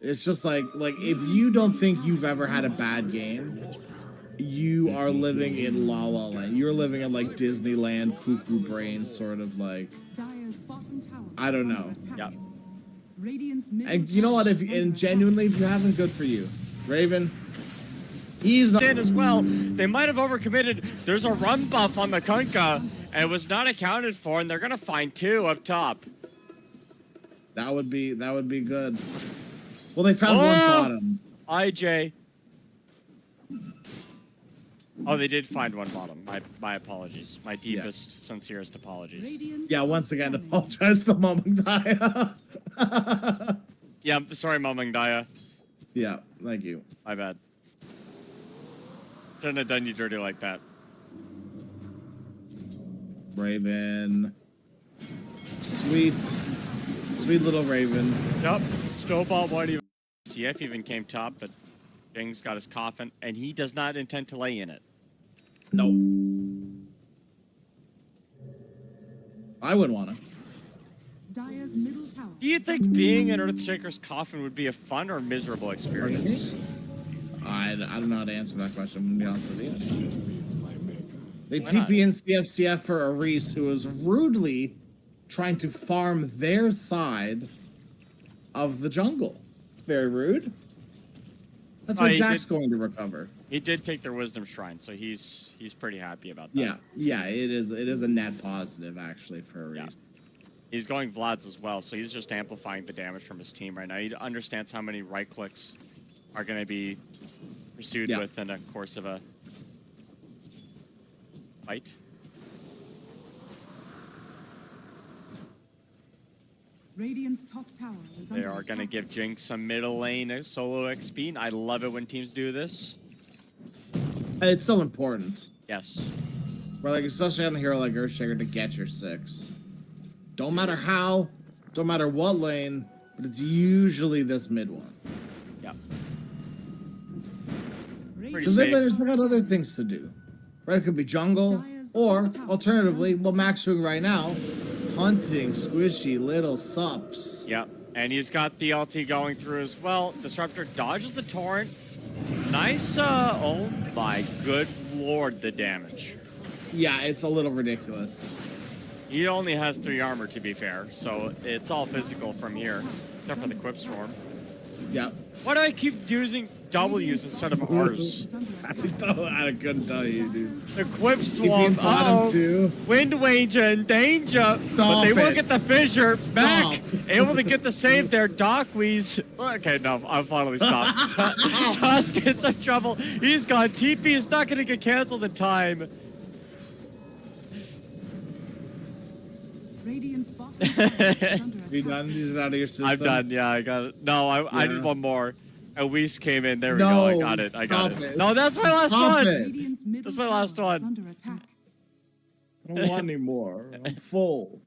It's just like if you don't think you've ever had a bad game, you are living in La La Land. You're living in like Disneyland, cuckoo brain, sort of like. I don't know. Yeah. And you know what? And genuinely, if you haven't, good for you, Raven. He's not in as well. They might have overcommitted. There's a run buff on the Kunkka, and it was not accounted for, and they're gonna find 2 up top. That would be good. Well, they found one bottom. IJ. Oh, they did find one bottom. My apologies. My deepest, sincerest apologies. Yeah, once again, apologize to Momangdaya. Yeah, I'm sorry, Momangdaya. Yeah, thank you. My bad. Shouldn't have done you dirty like that. Raven. Sweet little Raven. Yep. Snowball won't even. CF even came top, but Jing's got his coffin, and he does not intend to lay in it. No. I wouldn't want to. Do you think being in Earthshaker's coffin would be a fun or miserable experience? I don't know how to answer that question, I'm going to be honest with you. They TP in CFCF for a Reese who was rudely trying to farm their side of the jungle. Very rude. That's what Jack's going to recover. He did take their wisdom shrine, so he's pretty happy about that. Yeah, it is a net positive actually for a Reese. Yeah. He's going Vlad's as well, so he's just amplifying the damage from his team right now. He understands how many right clicks are going to be pursued with in the course of a fight. Radiant's top tower is they are going to give Jinx some middle lane solo XP, and I love it when teams do this. It's so important. Yes. We're like, especially on a hero like Earthshaker, to get your 6. Don't matter how, don't matter what lane, but it's usually this mid one. Yeah. Because they got other things to do. Right? It could be jungle, or alternatively, what Mac's doing right now, hunting squishy little sups. Yeah, and he's got the LT going through as well. Disruptor dodges the torrent. Nice, oh my good lord, the damage. Yeah, it's a little ridiculous. He only has 3 armor, to be fair, so it's all physical from here, except for the Quip Storm. Yeah. Why do I keep using W's instead of R's? I couldn't tell you, dude. The Quip Swarm, Wind Wager in danger, but they will get the fissure. Back, able to get the save there. Darkweeze. Okay, no, I'll finally stop. Tusk in some trouble. He's gone. TP is not going to get canceled in time. You done? He's out of your system. I'm done. Yeah, I got it. No, I did one more. A Whis came in. There we go. I got it. I got it. No, that's my last one. That's my last one. I don't want any more. I'm full.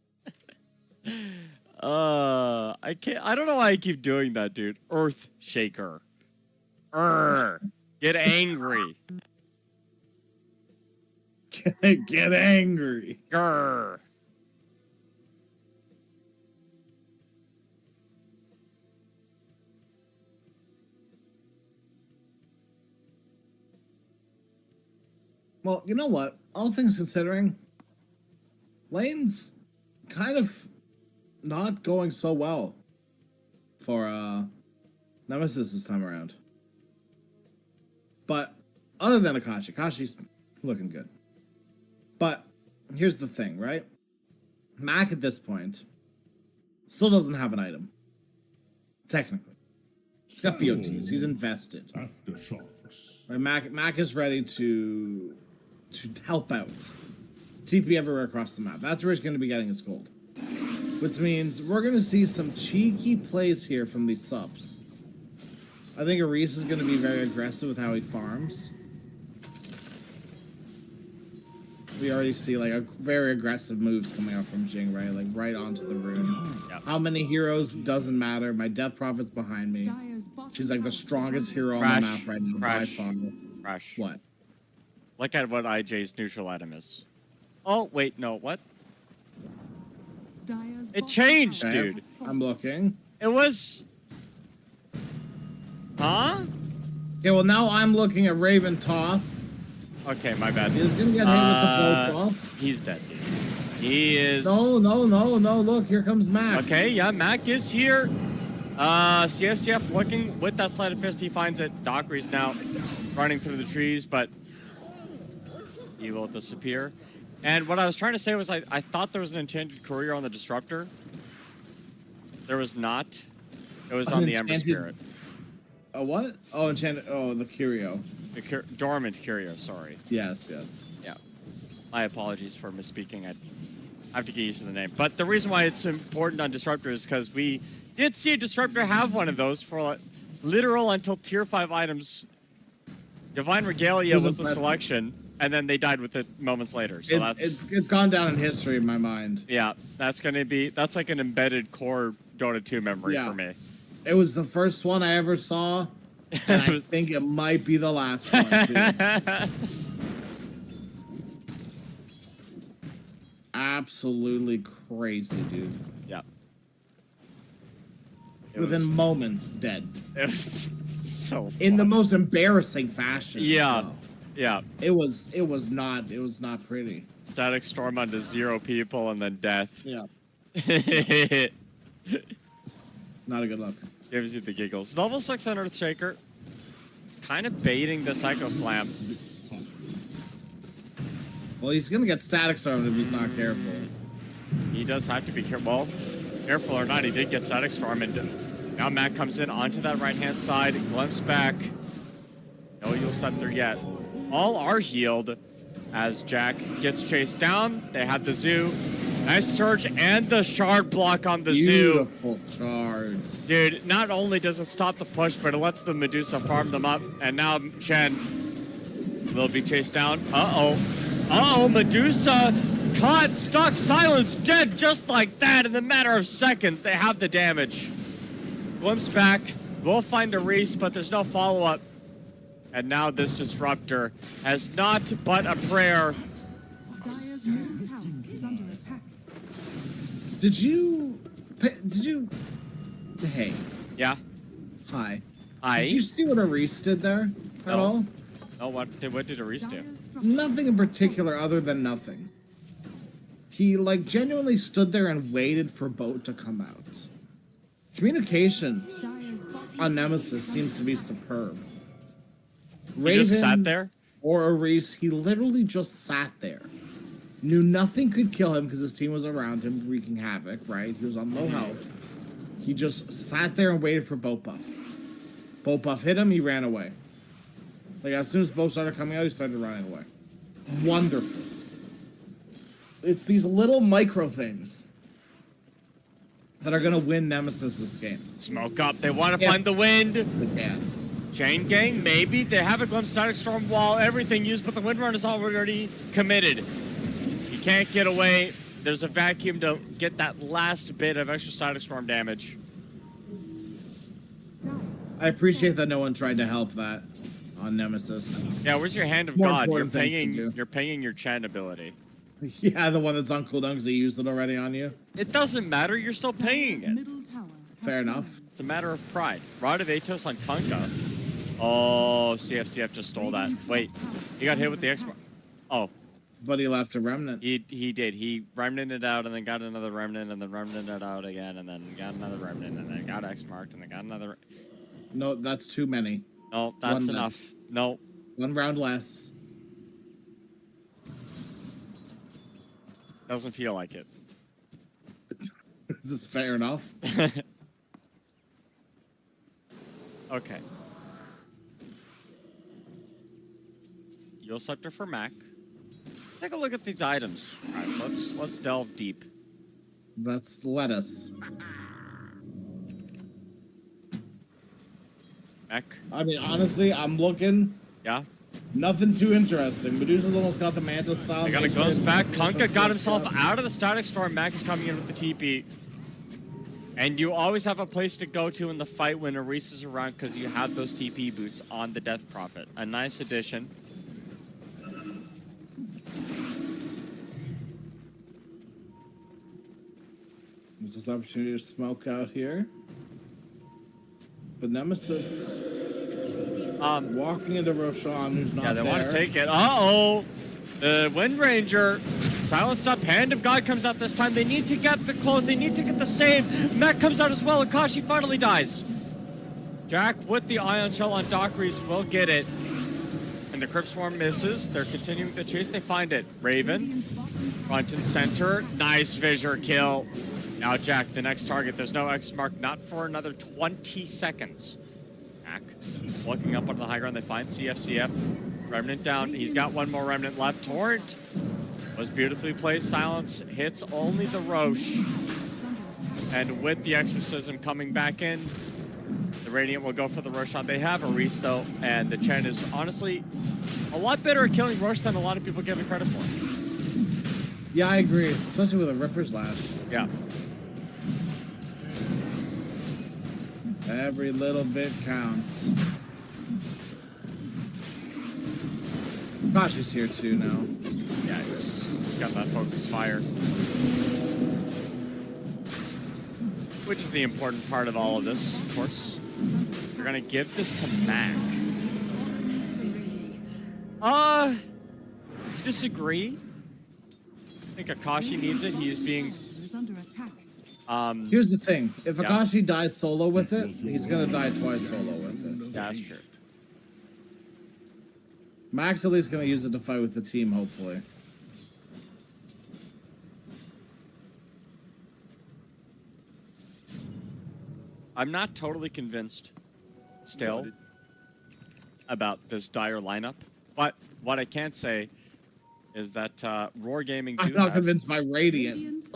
I can't. I don't know why I keep doing that, dude. Earthshaker. Get angry. Get angry. Grr. Well, you know what? All things considering, lane's kind of not going so well for Nemesis this time around. But other than Akashi's looking good. But here's the thing, right? Mac at this point still doesn't have an item. Technically. He's got BO2s. He's invested. Right, Mac is ready to help out. TP everywhere across the map. That's where he's going to be getting his gold. Which means we're going to see some cheeky plays here from these subs. I think Reese is going to be very aggressive with how he farms. We already see like a very aggressive moves coming out from Jing, right? Like right onto the rune. Yep. How many heroes doesn't matter. My Death Prophet's behind me. She's like the strongest hero on the map right now by far. Crash. What? Look at what IJ's neutral item is. Oh, wait, no, what? It changed, dude. I'm looking. It was... Huh? Okay, well now I'm looking at Raven Top. Okay, my bad. He's gonna get hit with the boat buff. He's dead. He is... No, look, here comes Mac. Okay, yeah, Mac is here. CFCF looking with that sleight of fist, he finds it. Dockery's now running through the trees, but he will disappear. And what I was trying to say was I thought there was an enchanted courier on the disruptor. There was not. It was on the Ember Spirit. A what? Oh, enchanted. Oh, the curio. The dormant curio, sorry. Yes. Yeah. My apologies for misspeaking. I have to get used to the name. But the reason why it's important on disruptor is because we did see a disruptor have one of those for literal until tier 5 items. Divine Regalia was the selection, and then they died with it moments later. So it's gone down in history in my mind. Yeah, that's like an embedded core Dota 2 memory for me. It was the first one I ever saw, and I think it might be the last one too. Absolutely crazy, dude. Yeah. Within moments, dead. It was so fun. In the most embarrassing fashion. Yeah. Yeah. It was not pretty. Static storm onto 0 people and then death. Yeah. Not a good look. Gives you the giggles. Level 6 on Earthshaker. Kind of baiting the Psycho Slam. Well, he's gonna get static stormed if he's not careful. He does have to be careful. Well, careful or not, he did get static storm, and now Matt comes in onto that right-hand side, glimpse back. No Yule Scepter yet. All are healed as Jack gets chased down. They have the Zoo. Nice surge and the shard block on the Zoo. Beautiful shards. Dude, not only does it stop the push, but it lets the Medusa farm them up. And now Chen will be chased down. Uh-oh, Medusa caught, stuck, silenced, dead just like that in a matter of seconds. They have the damage. Glimpse back. We'll find a Reese, but there's no follow-up. And now this Disruptor has not but a prayer. Dire's middle tower is under attack. Did you... Hey. Yeah? Hi. Hi? Did you see what Aris did there at all? Oh, what did Aris do? Nothing in particular other than nothing. He, like, genuinely stood there and waited for boat to come out. Communication on Nemesis seems to be superb. He just sat there? Or Aris, he literally just sat there. Knew nothing could kill him because his team was around him wreaking havoc, right? He was on low health. He just sat there and waited for boat buff. Boat buff hit him, he ran away. Like, as soon as boat started coming out, he started running away. Wonderful. It's these little micro things that are going to win Nemesis this game. Smoke up. They want to find the wind. They can. Chain Gang, maybe. They have a glimpse static storm wall. Everything used, but the Windrun is already committed. He can't get away. There's a vacuum to get that last bit of extra static storm damage. I appreciate that no one tried to help that on Nemesis. Yeah, where's your Hand of More God? important things to do. You're paying your Chen ability. Yeah, the one that's on cooldown because they used it already on you. It doesn't matter. You're still paying it. Fair enough. It's a matter of pride. Rod of Atos on Kunkka. Oh, CFCF just stole that. Wait, he got hit with the X. Oh. But he left a remnant. He did. He remnanted out and then got another remnant and then remnanted out again and then got another remnant and then got X marked and then got another. No, that's too many. No, that's enough. No. One round less. Doesn't feel like it. Is this fair enough? Okay. Yule Scepter for Mac. Take a look at these items. All right, let's delve deep. Let us. Mac. I mean, honestly, I'm looking. Yeah. Nothing too interesting. Medusa's almost got the Manta style. They got a glimpse back. Kunkka got himself out of the static storm. Mac is coming in with the TP. And you always have a place to go to in the fight when Aris is around because you have those TP boots on the Death Prophet. A nice addition. There's this opportunity to smoke out here. But Nemesis Walking into Roshan, who's not Yeah, they there. want to take it. Uh-oh. The Wind Ranger silenced up. Hand of God comes out this time. They need to get the close. They need to get the save. Mech comes out as well. Akashi finally dies. Jack with the Ion Shell on Dockeries will get it. And the Crypt Swarm misses. They're continuing the chase. They find it. Raven, front and center. Nice Fissure kill. Now Jack, the next target. There's no X mark. Not for another 20 seconds. Jack looking up onto the high ground. They find CFCF. Remnant down. He's got one more Remnant left. Torrent was beautifully placed. Silence hits only the Roche. And with the Exorcism coming back in, the Radiant will go for the Roche shot. They have a Reese though, and the Chen is honestly a lot better at killing Roche than a lot of people give it credit for. Yeah, I agree, especially with a Ripper's Lash. Yeah. Every little bit counts. Kashi's here too now. Yeah, he's got that focus fire. Which is the important part of all of this, of course. We're gonna give this to Mac. Disagree. I think Akashi needs it. He is being... Here's the thing. If Akashi dies solo with it, he's gonna die twice solo with it. Yeah, that's true. Mac's at least gonna use it to fight with the team, hopefully. I'm not totally convinced still about this dire lineup, but what I can say is that Roar Gaming I'm not convinced by Radiant.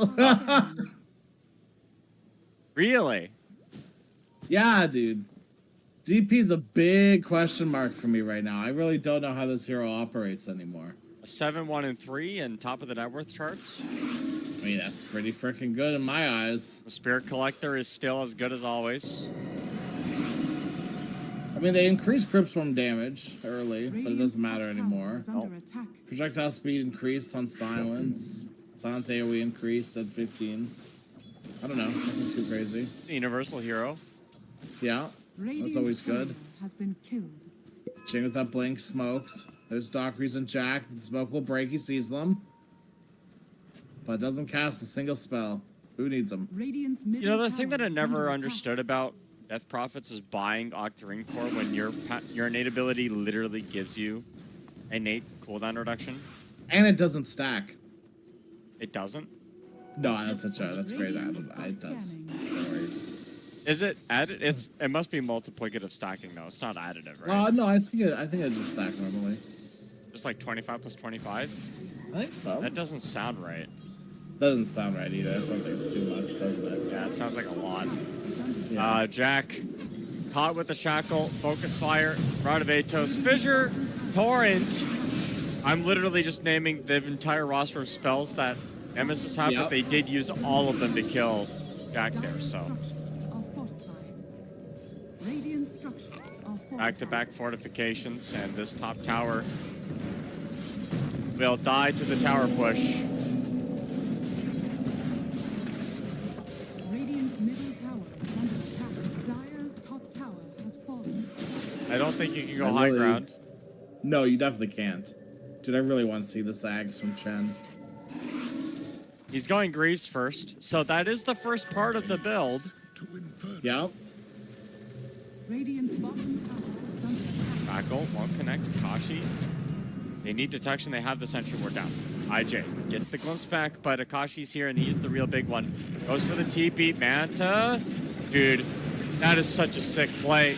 Really? Yeah, dude. DP's a big question mark for me right now. I really don't know how this hero operates anymore. A 7-1-3 and top of the net worth charts. I mean, that's pretty freaking good in my eyes. The Spirit Collector is still as good as always. I mean, they increased Crypt Swarm damage early, but it doesn't matter anymore. Projectile speed increased on Silence. Silence AoE increased at 15. I don't know, nothing too crazy. The Universal Hero. Yeah, that's always good. Has been killed. Chain with that blink, smokes. There's Dockeries and Jack. The smoke will break, he sees them. But doesn't cast a single spell. Who needs them? You know, the thing that I never understood about Death Prophets is buying Octarine Core when your innate ability literally gives you innate cooldown reduction. And it doesn't stack. It doesn't? No, that's great. It does. Don't worry. Is it added? It must be multiplicative stacking though. It's not additive, right? No, I think it just stack normally. Just like 25 plus 25? I think so. That doesn't sound right. Doesn't sound right either. That sounds like it's too much, doesn't it? Yeah, it sounds like a lot. Yeah. Jack caught with the shackle, focus fire, Rod of Atos, Fissure, Torrent. I'm literally just naming the entire roster of spells that Nemesis have, but they did use all of them to kill Jack there, so. Back-to-back fortifications, and this top tower will die to the tower push. Radiant's middle tower is under attack. Dire's top tower has fallen. I don't think you can go high ground. No, you definitely can't. Dude, I really want to see the sags from Chen. He's going Greaves first, so that is the first part of the build. Yep. Radiant's bottom tower is under attack. Crackle won't connect. Akashi. They need detection. They have the sentry ward down. IJ gets the glimpse back, but Akashi's here, and he's the real big one. Goes for the TP. Manta. Dude, that is such a sick play.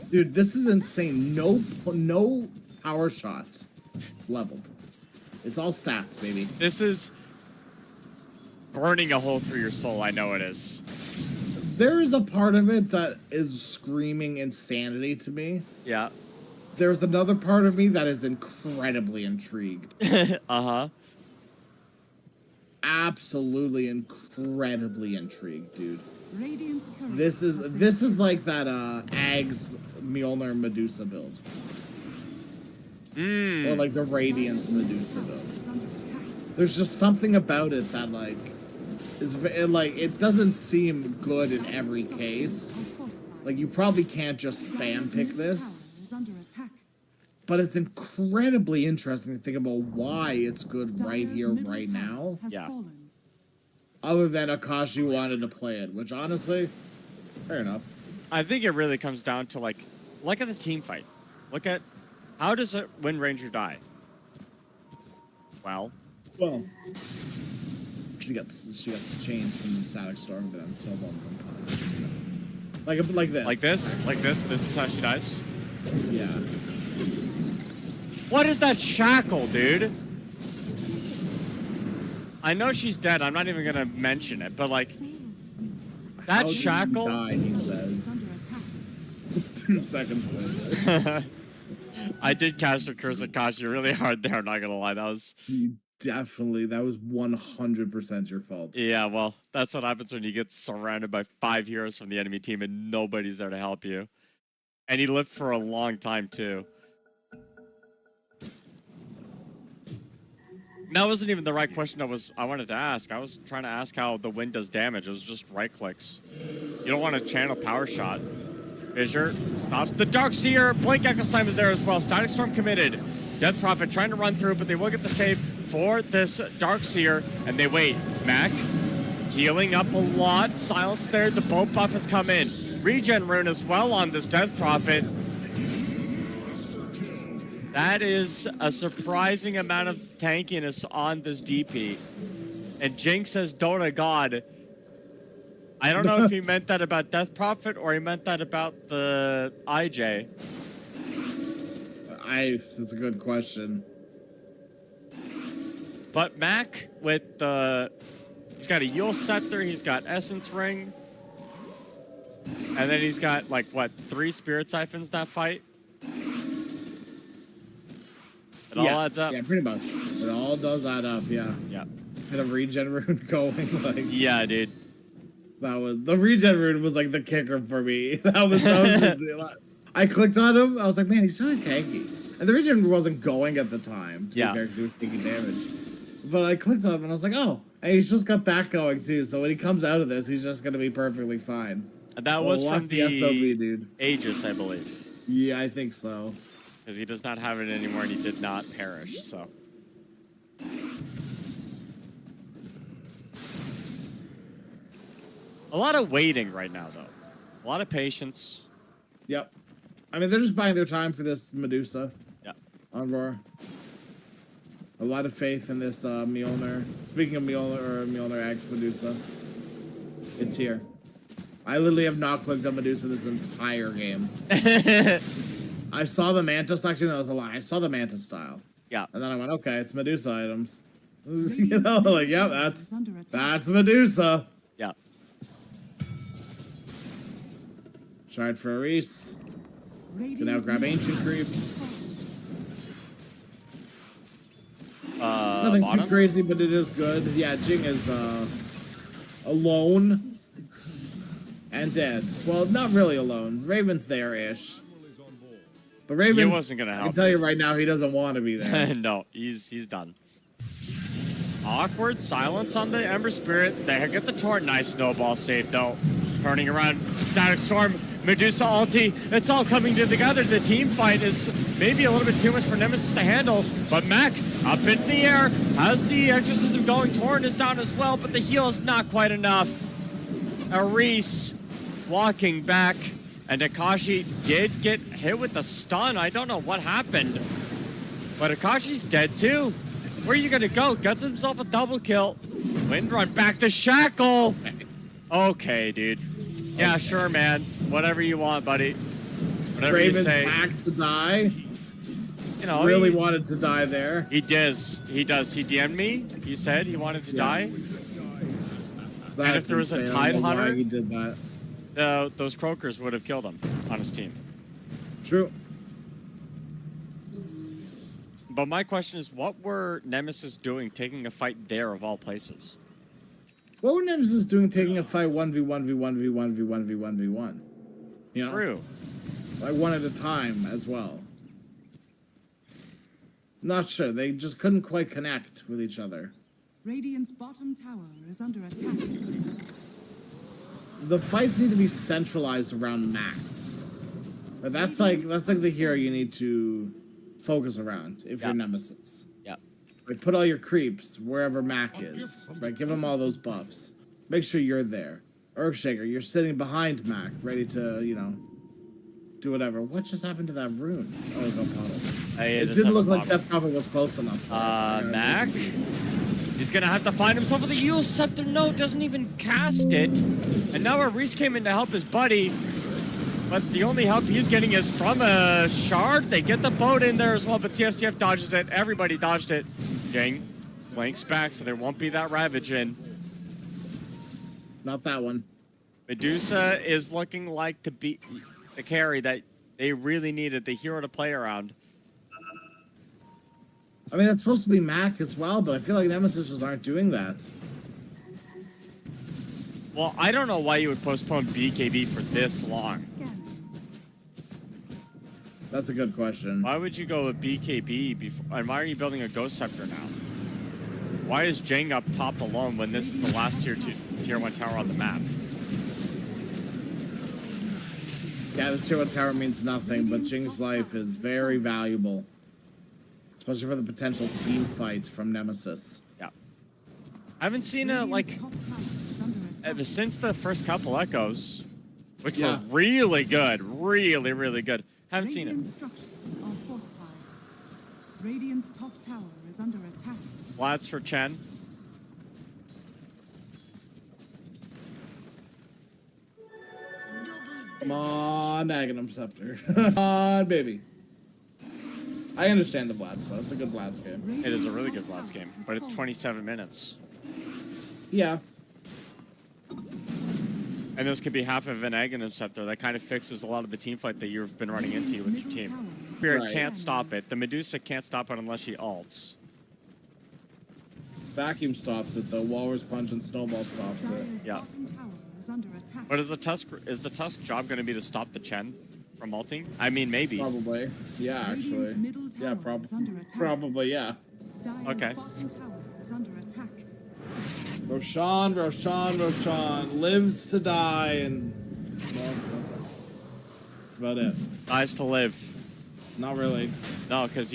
Dude, this is insane. No power shot leveled. It's all stats, baby. This is burning a hole through your soul. I know it is. There is a part of it that is screaming insanity to me. Yeah. There's another part of me that is incredibly intrigued. Uh-huh. Absolutely incredibly intrigued, dude. Radiant's current This is like that Ags Mjolnir Medusa build. Or like the Radiance Medusa build. There's just something about it that like is like it doesn't seem good in every case, Like, you probably can't just spam pick this. Tower is under attack. But it's incredibly interesting to think about why it's good right Dire's here, middle right tower now. has Yeah. fallen. Other than Akashi wanted to play it, which honestly, fair enough. I think it really comes down to, like, look at the team fight. Look at, how does a Wind Ranger die? Well, she got changed in the Static Storm, but then snowballed like this. like this. This is how she dies. Yeah. What is that shackle, dude? I know she's dead. I'm not even gonna mention it, but like that How did she shackle. die, he Is says. under attack. 2 seconds later. I did cast a curse at Kashi really hard there. I'm not gonna lie. That was That was 100% your fault. yeah. Well, that's what happens when you get surrounded by 5 heroes from the enemy team and nobody's there to help you. And he lived for a long time too. That wasn't even the right question I wanted to ask. I was trying to ask how the wind does damage. It was just right clicks. You don't want to channel power shot. Fissure stops the Darkseer. Blink Echo Slime is there as well. Static Storm committed. Death Prophet trying to run through, but they will get the save for this Darkseer. And they wait. Mac healing up a lot. Silence there. The boat buff has come in. Regen rune as well on this Death Prophet. That is a surprising amount of tankiness on this DP. And Jinx says Dota God. I don't know if he meant that about Death Prophet or he meant that about the IJ. That's a good question. But Mac with the... He's got a Yule Scepter, he's got Essence Ring. And then he's got, like, what, 3 Spirit Siphons that fight? It all adds up. Yeah, pretty much. It all does add up, yeah. Yeah. Had a regen rune going, like... Yeah, dude. The regen rune was like the kicker for me. That was just I clicked on him, I was like, man, he's really tanky. And the regen rune wasn't going at the time, to be fair, because he was taking damage. But I clicked on him and I was like, oh, and he's just got that going too, so when he comes out of this, he's just gonna be perfectly fine. And that was from the SOB, dude. Aegis, I believe. Yeah, I think so. Because he does not have it anymore and he did not perish, so. A lot of waiting right now, though. A lot of patience. Yep. I mean, they're just buying their time for this Medusa. Yep. On Roar. A lot of faith in this Mjolnir. Speaking of Mjolnir X Medusa, it's here. I literally have not clicked on Medusa this entire game. I saw the Mantis, actually, that was a lie. I saw the Mantis style. Yeah. And then I went, okay, it's Medusa items. You know, like, yeah, that's Medusa. Yeah. Shard for Aris. Can now grab Ancient Creeps. Nothing too crazy, but it is good. Yeah, Jing is alone and dead. Well, not really alone. Raven's there-ish. But Raven, he wasn't gonna help. I can tell you right now, he doesn't want to be there. No, he's done. Awkward silence on the Ember Spirit. They get the Torrent. Nice snowball save though. Turning around, Static Storm, Medusa ulti. It's all coming together. The team fight is maybe a little bit too much for Nemesis to handle. But Mac up in the air has the exorcism going. Torrent is down as well, but the heal is not quite enough. Aris walking back. And Akashi did get hit with the stun. I don't know what happened. But Akashi's dead too. Where are you gonna go? Gets himself a double kill. Wind run back to Shackle. Okay, dude. Yeah, sure, man. Whatever you want, buddy. Whatever Raven's you say. back to die. You know, really wanted to die there. He does. He does. He DM'd me. He said he wanted to die. That's and if there was a insane. Tide I don't know why Hunter, he did that. Those croakers would have killed him on his team. True. But my question is, what were Nemesis doing taking a fight there of all places? What were Nemesis doing taking a fight 1v1v1v1v1v1v1? You know? True. Like one at a time as well. Not sure. They just couldn't quite connect with each other. Radiant's bottom tower is under attack. the fights need to be centralized around Mac. But that's like the hero you need to focus around if you're Nemesis. Yeah. Like put all your creeps wherever Mac is. Right, give him all those buffs. Make sure you're there. Earthshaker, you're sitting behind Mac, ready to, you know, do whatever. What just happened to that rune? Oh, it got puddled. It didn't look like Death Prophet was close enough. Mac? He's gonna have to find himself with a Yule Scepter. No, doesn't even cast it. And now Reese came in to help his buddy. But the only help he's getting is from a shard. They get the boat in there as well, but CFCF dodges it. Everybody dodged it. Jang blanks back, so there won't be that Ravage in. Not that one. Medusa is looking like to be the carry that they really needed, the hero to play around. I mean, it's supposed to be Mac as well, but I feel like Nemesis just aren't doing that. Well, I don't know why you would postpone BKB for this long. That's a good question. Why would you go with BKB before? And why are you building a Ghost Scepter now? Why is Jang up top alone when this is the last tier 1 tower on the map? Yeah, this tier 1 tower means nothing, but Jing's life is very valuable. Especially for the potential team fights from Nemesis. Yeah. I haven't seen a, like, ever since the first couple echoes, which were really good. Really, really good. Haven't seen it. Structures are fortified. Radiant's top tower is under attack. Flats for Chen. Come on, Aghanim Scepter. Come on, baby. I understand the Blats, though. It's a good Blats game. It is a really good Blats game, but it's 27 minutes. Yeah. And this could be half of an Aghanim Scepter. That kind of fixes a lot of the team fight that you've been running into with your team. Spirit can't stop it. The Medusa can't stop it unless she ults. Vacuum stops it, though. Walrus Punch and Snowball stops it. Yeah. But is the Tusk job going to be to stop the Chen from ulting? I mean, maybe. Probably. Yeah, actually. Yeah, probably, yeah. Okay. Roshan lives to die, and well, that's about it. Dies to live. Not really. No, because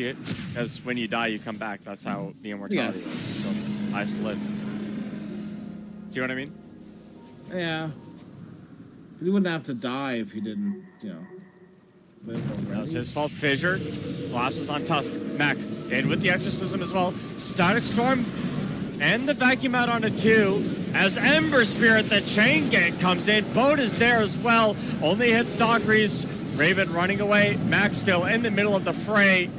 when you die, you come back. That's how the immortality is. So, dies to live. See what I mean? Yeah. He wouldn't have to die if he didn't, you know, live already. That was his fault. Fissure collapses on Tusk. Mac in with the Exorcism as well. Static Storm and the Vacuum out on a 2. As Ember Spirit, the chain gang comes in. Boat is there as well. Only hits Dockery's. Raven running away. Mac still in the middle of the fray.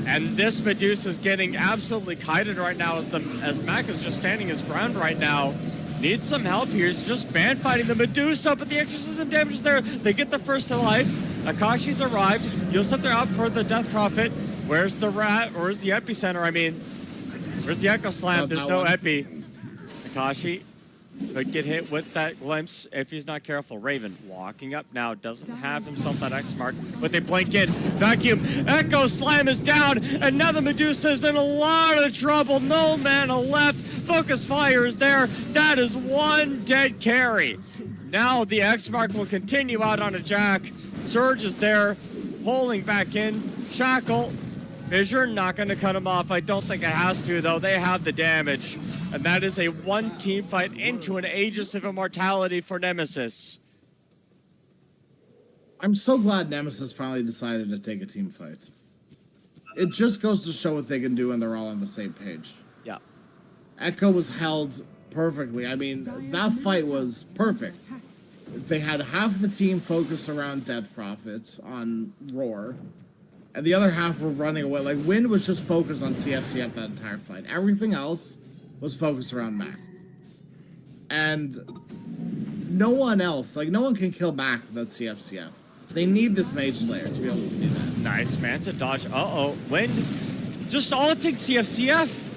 And this Medusa is getting absolutely kited right now as Mac is just standing his ground right now. Needs some help here. He's just band fighting the Medusa, but the Exorcism damage is there. They get the first to life. Akashi's arrived. You'll set there out for the Death Prophet. Where's the rat? Where's the epicenter? I mean, where's the Echo Slam? There's no epi. Akashi could get hit with that glimpse if he's not careful. Raven walking up now, doesn't have himself that X mark, but they blink in. Vacuum, Echo Slam is down, and now the Medusa is in a lot of trouble. No mana left. Focus Fire is there. That is one dead carry. Now the X mark will continue out on a Jack. Surge is there, pulling back in. Shackle, Fissure not going to cut him off. I don't think it has to, though. They have the damage. And that is a one team fight into an Aegis of Immortality for Nemesis. I'm so glad Nemesis finally decided to take a team fight. It just goes to show what they can do when they're all on the same page. Yeah. Echo was held perfectly. I mean, that fight was perfect. They had half the team focused around Death Prophet on Roar, and the other half were running away. Like, Wind was just focused on CFCF that entire fight. Everything else was focused around Mac. And no one else, like, no one can kill Mac without CFCF. They need this Mage Slayer to be able to do that. Nice, man, to dodge. Uh-oh, Wind just ulting CFCF.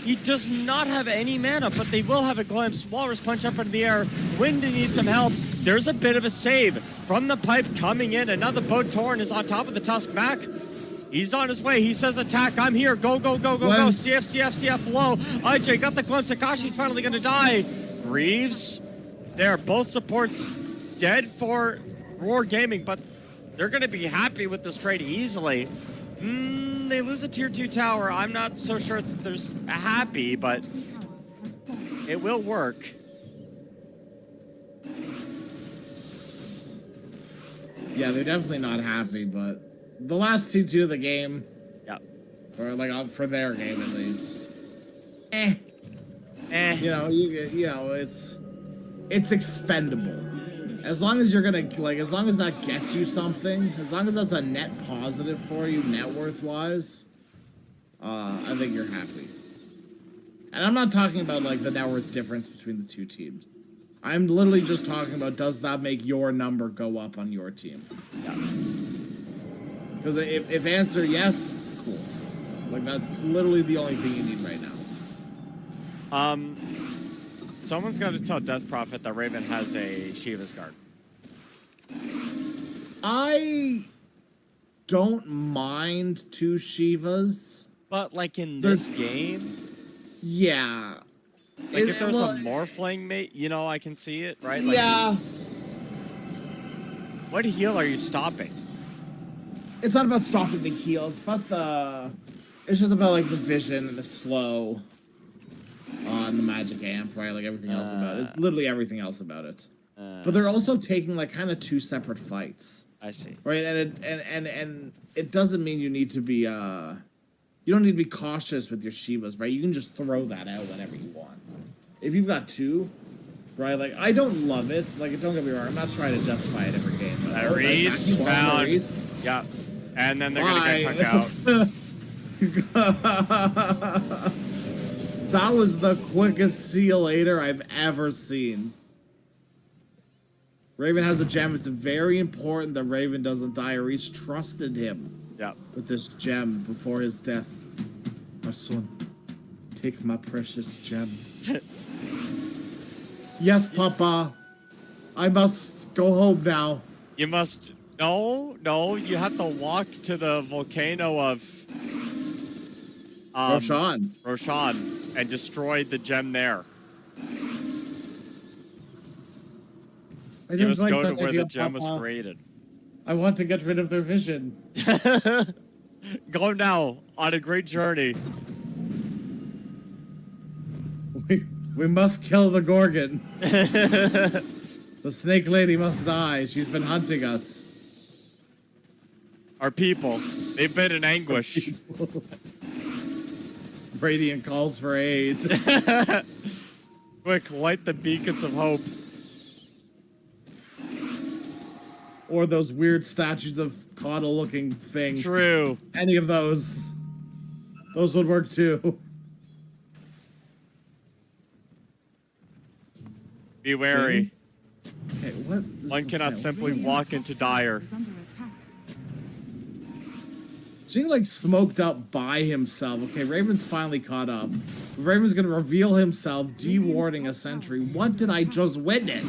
He does not have any mana, but they will have a glimpse. Walrus Punch up into the air. Wind needs some help. There's a bit of a save from the pipe coming in. Another boat Torn is on top of the Tusk. Mac, he's on his way. He says attack. I'm here. Go, go, go, go, go. CF below. IJ got the glimpse. Akashi's finally going to die. Greaves They're both supports dead for Roar Gaming, but they're going to be happy with this trade easily. They lose a tier 2 tower. I'm not so sure there's happy, but it will work. Yeah, they're definitely not happy, but the last T2 of the game, Yep. or like for their game at least, you know, it's expendable. As long as you're gonna as long as that gets you something, as long as that's a net positive for you, net worth wise, I think you're happy. And I'm not talking about like the net worth difference between the two teams. I'm literally just talking about, does that make your number go up on your team? Yeah. Because if answer yes, cool. Like that's literally the only thing you need right now. Someone's got to tell Death Prophet that Raven has a Shiva's guard. I don't mind 2 Shivas. But like in this game, yeah. Like if there's a Morphling mate, you know, I can see it, right? Like, yeah. What heal are you stopping? It's not about stopping the heal. It's about it's just about like the vision and the slow on the magic amp, right? Like everything else about it. It's literally everything else about it. But they're also taking like kind of 2 separate fights. I see. Right, and it doesn't mean you need to be you don't need to be cautious with your Shivas, right? You can just throw that out whenever you want. If you've got 2, right? Like I don't love it. Like don't get me wrong, I'm not trying to justify it every game. But Iris found. Yeah, and then they're gonna get took out. That was the quickest see you later I've ever seen. Raven has a gem. It's very important that Raven doesn't die. Iris trusted him with this gem before his death. My son, take my precious gem. Yes, Papa. I must go home now. You must... No, you have to walk to the volcano of... Roshan, and destroy the gem there. You must go to where the gem was created. I want to get rid of their vision. Go now, on a great journey. We must kill the Gorgon. The snake lady must die. She's been hunting us. Our people. They've been in anguish. Radiant calls for aid. Quick, light the beacons of hope. Or those weird statues of caudal-looking thing. True. Any of those. Those would work too. Be wary. Okay, what? One cannot simply walk into Dire. Jing like smoked up by himself. Okay, Raven's finally caught up. Raven's gonna reveal himself, dewarding a sentry. What did I just witness?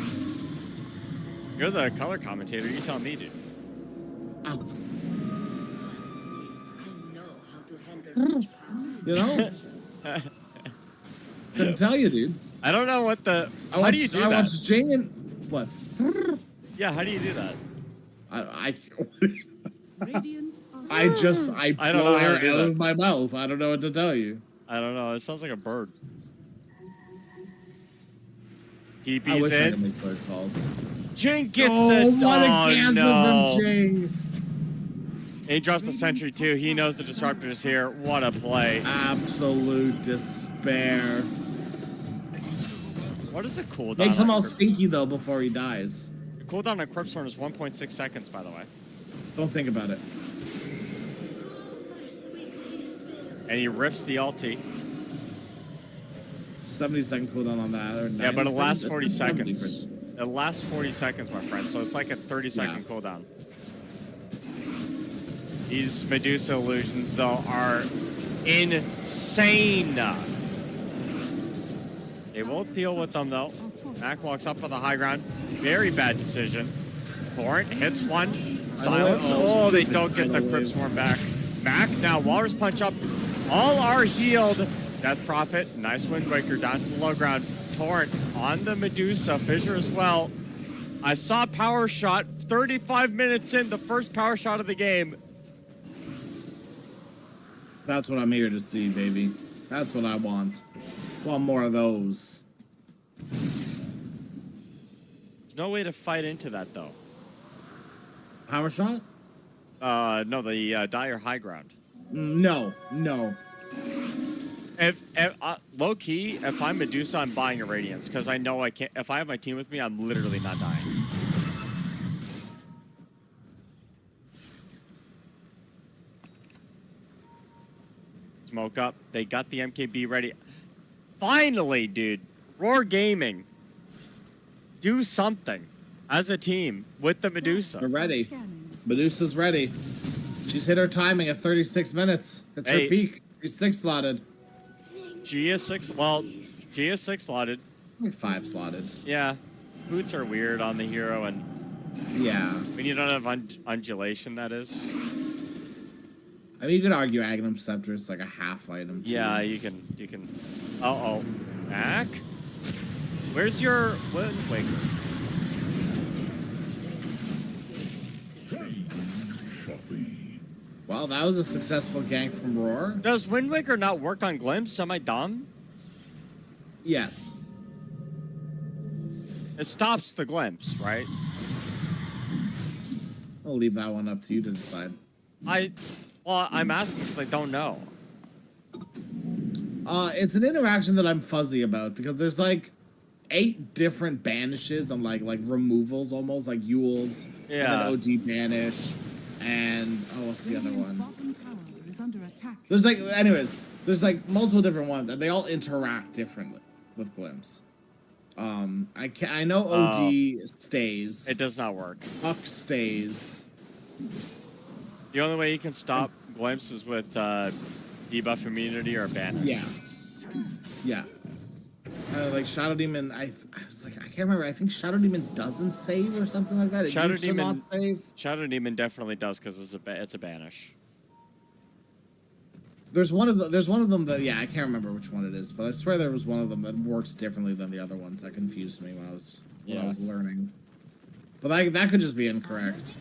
You're the color commentator. You tell me, dude. Ow. I know how to handle such You know? Couldn't tell you, dude. I don't know what the... How do you do that? I watched Jing and... What? Yeah, how do you do that? I I don't know blow how to air do out that. of my mouth. I don't know what to tell you. I don't know. It sounds like a bird. I TP's wish I could in. make bird calls. Jing gets Oh, the... what a cancel no. from Jing. And he drops the sentry too. He knows the disruptor is here. What a play. Absolute despair. What is the cooldown? Makes him on all Crypt- stinky, though, before he dies. The cooldown on Cryptstorm is 1.6 seconds, by the way. Don't think about it. And he rips the ulti. 70-second cooldown on that. Or Yeah, but it 90 lasts seconds? 40 That's seconds. It lasts 40 seconds, my friend. So it's like a 30-second cooldown. These Medusa illusions, though, are insane. They won't deal with them, though. Mac walks up on the high ground. Very bad decision. Torrent hits one. Silence. Oh, they don't get the Cryptstorm back. Mac now, Walrus punch up. All are healed. Death Prophet, nice Wind Waker down to the low ground. Torrent on the Medusa, fissure as well. I saw power shot 35 minutes in, the first power shot of the game. That's what I'm here to see, baby. That's what I want. Want more of those. There's no way to fight into that though. Power shot? No, the dire high ground. No. If low key, if I'm Medusa, I'm buying a Radiance because I know I can't. If I have my team with me, I'm literally not dying. Smoke up. They got the MKB ready. Finally, dude. Roar Gaming. Do something as a team with the Medusa. They're ready. Medusa's ready. She's hit her timing at 36 minutes. It's her peak. She's 6 slotted. She is 6. Well, she is 6 slotted. Like 5 slotted. Yeah. Boots are weird on the hero, and yeah. when you don't have undulation, that is. I mean, you could argue Agnum Scepter is like a half item. Too. Yeah, you can. Uh-oh. Mac? Where's your Wind Waker? Well, that was a successful gank from Roar. Does Wind Waker not work on Glimpse? Am I dumb? Yes. It stops the Glimpse, right? I'll leave that one up to you to decide. Well, I'm asking because I don't know. It's an interaction that I'm fuzzy about because there's like 8 different banishes and like removals almost, like Yule's, Yeah. and then OD banish, and what's the other one? Bottom tower is under attack. There's like, anyways, there's like multiple different ones, and they all interact differently with Glimpse. I know OD stays. It does not work. Puck stays. The only way you can stop Glimpse is with debuff immunity or banish. Yeah. Like Shadow Demon, I was like, I can't remember. I think Shadow Demon doesn't save or something like that. It Shadow used to Demon not save. Shadow Demon definitely does because it's a banish. There's one of them that I can't remember which one it is, but I swear there was one of them that works differently than the other ones. That confused me when I was learning. But that could just be incorrect.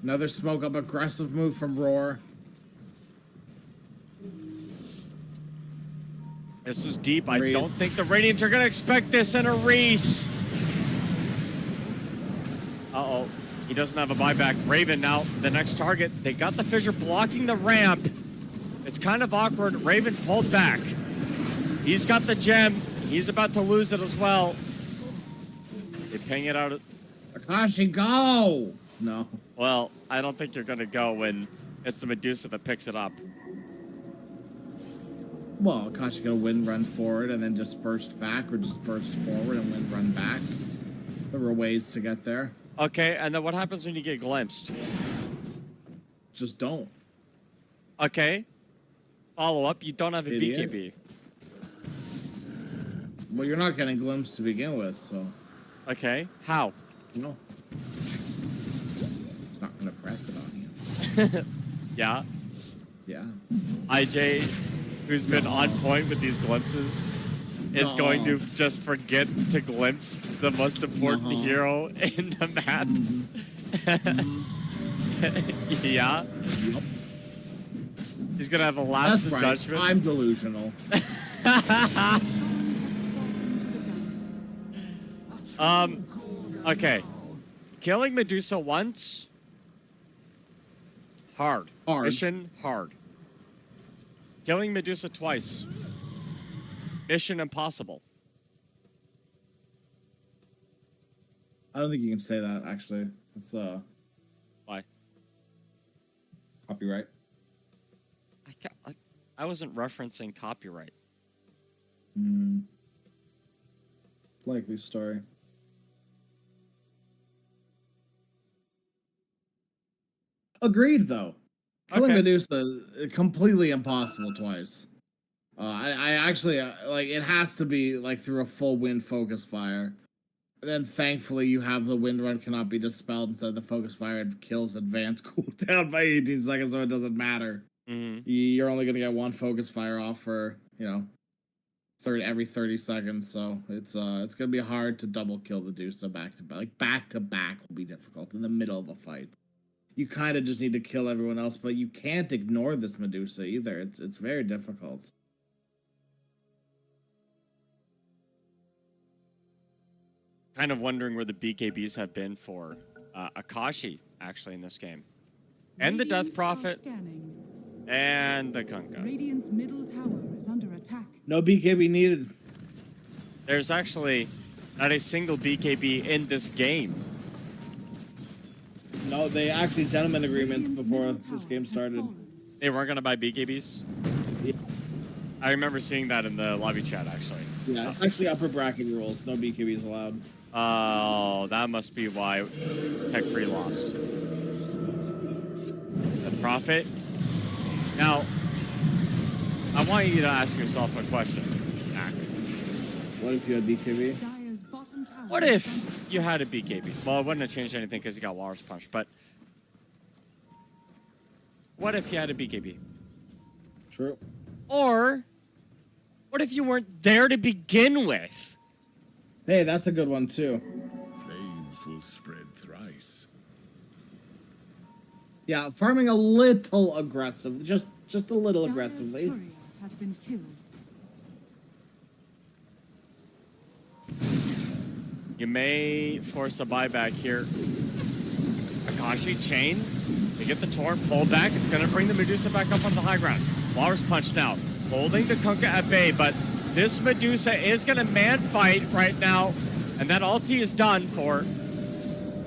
Another smoke up aggressive move from Roar. This is deep. I don't think the Radiants are gonna expect this in a Reese. Uh-oh. He doesn't have a buyback. Raven now, the next target. They got the fissure blocking the ramp. It's kind of awkward. Raven pulled back. He's got the gem. He's about to lose it as well. They ping it out. Akashi, go! No. Well, I don't think you're gonna go when it's the Medusa that picks it up. Well, Akashi gonna wind run forward and then just burst back, or just burst forward and wind run back. There were ways to get there. Okay, and then what happens when you get glimpsed? Just don't. Okay. Follow up, you don't have a Idiot. BKB. Well, you're not getting glimpsed to begin with, so. Okay, how? No. It's not gonna press it on you. Yeah. Yeah. IJ, who's been on point with these glimpses, is going to just forget to glimpse the most important hero in the map. Yeah. Yep. He's gonna have a lapse That's of right. judgment. I'm delusional. Okay. Killing Medusa once, hard. Mission hard. Killing Medusa twice, mission impossible. I don't think you can say that, actually. It's, Why? copyright. I wasn't referencing copyright. Likely story. Agreed, though. Killing Medusa completely impossible twice. I actually like it has to be like through a full wind focus fire. And then thankfully you have the wind run cannot be dispelled instead the focus fire and kills advance cooldown by 18 seconds, so it doesn't matter. You're only gonna get one focus fire off for every 30 seconds, so it's gonna be hard to double kill the Medusa back to back. Like back to back will be difficult in the middle of a fight. You kind of just need to kill everyone else, but you can't ignore this Medusa either. It's very difficult. Kind of wondering where the BKBs have been for Akashi actually in this game, and the Death Prophet, and the Kunkka. Radiant's middle tower is under attack. No BKB needed. There's actually not a single BKB in this game. No, they actually gentleman agreement before this game started. They weren't gonna buy BKBs. Yeah. I remember seeing that in the lobby chat actually. Yeah, actually upper bracket rules. No BKBs allowed. Oh, that must be why Tech Free lost. The Prophet. Now, I want you to ask yourself a question, Mac. What if you had BKB? Dire's bottom tower What if you had a BKB? Well, it wouldn't have changed anything because you got Walrus Punch, but what if you had a BKB? True. Or what if you weren't there to begin with? Hey, that's a good one too. Flames will spread thrice. Yeah, farming a little aggressive, just a little Dire's aggressively. courier has been killed. You may force a buyback here. Akashi, chain. They get the torrent, pull back. It's going to bring the Medusa back up on the high ground. Walrus Punch now, holding the Kunkka at bay, but this Medusa is going to man fight right now, and that ulti is done for.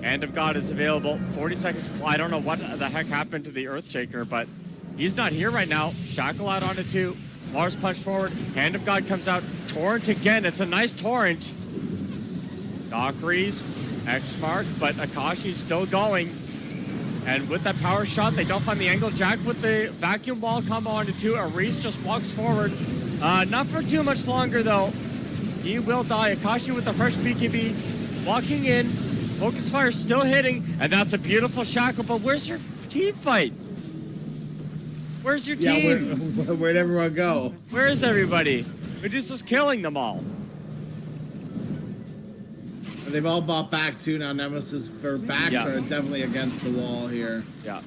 Hand of God is available. 40 seconds. Well, I don't know what the heck happened to the Earthshaker, but he's not here right now. Shackle out onto 2. Walrus Punch forward. Hand of God comes out. Torrent again. It's a nice torrent. Valkyries, X-Mark, but Akashi's still going. And with that power shot, they don't find the angle. Jack with the vacuum ball combo onto 2. Aris just walks forward. Not for too much longer, though. He will die. Akashi with the fresh BKB. Walking in. Focus fire still hitting. And that's a beautiful shackle. But where's your team fight? Where's your team? Yeah, where'd everyone go? Where is everybody? Medusa's killing them all. And they've all bought back too now. Nemesis, their backs are definitely against the wall here. Yeah.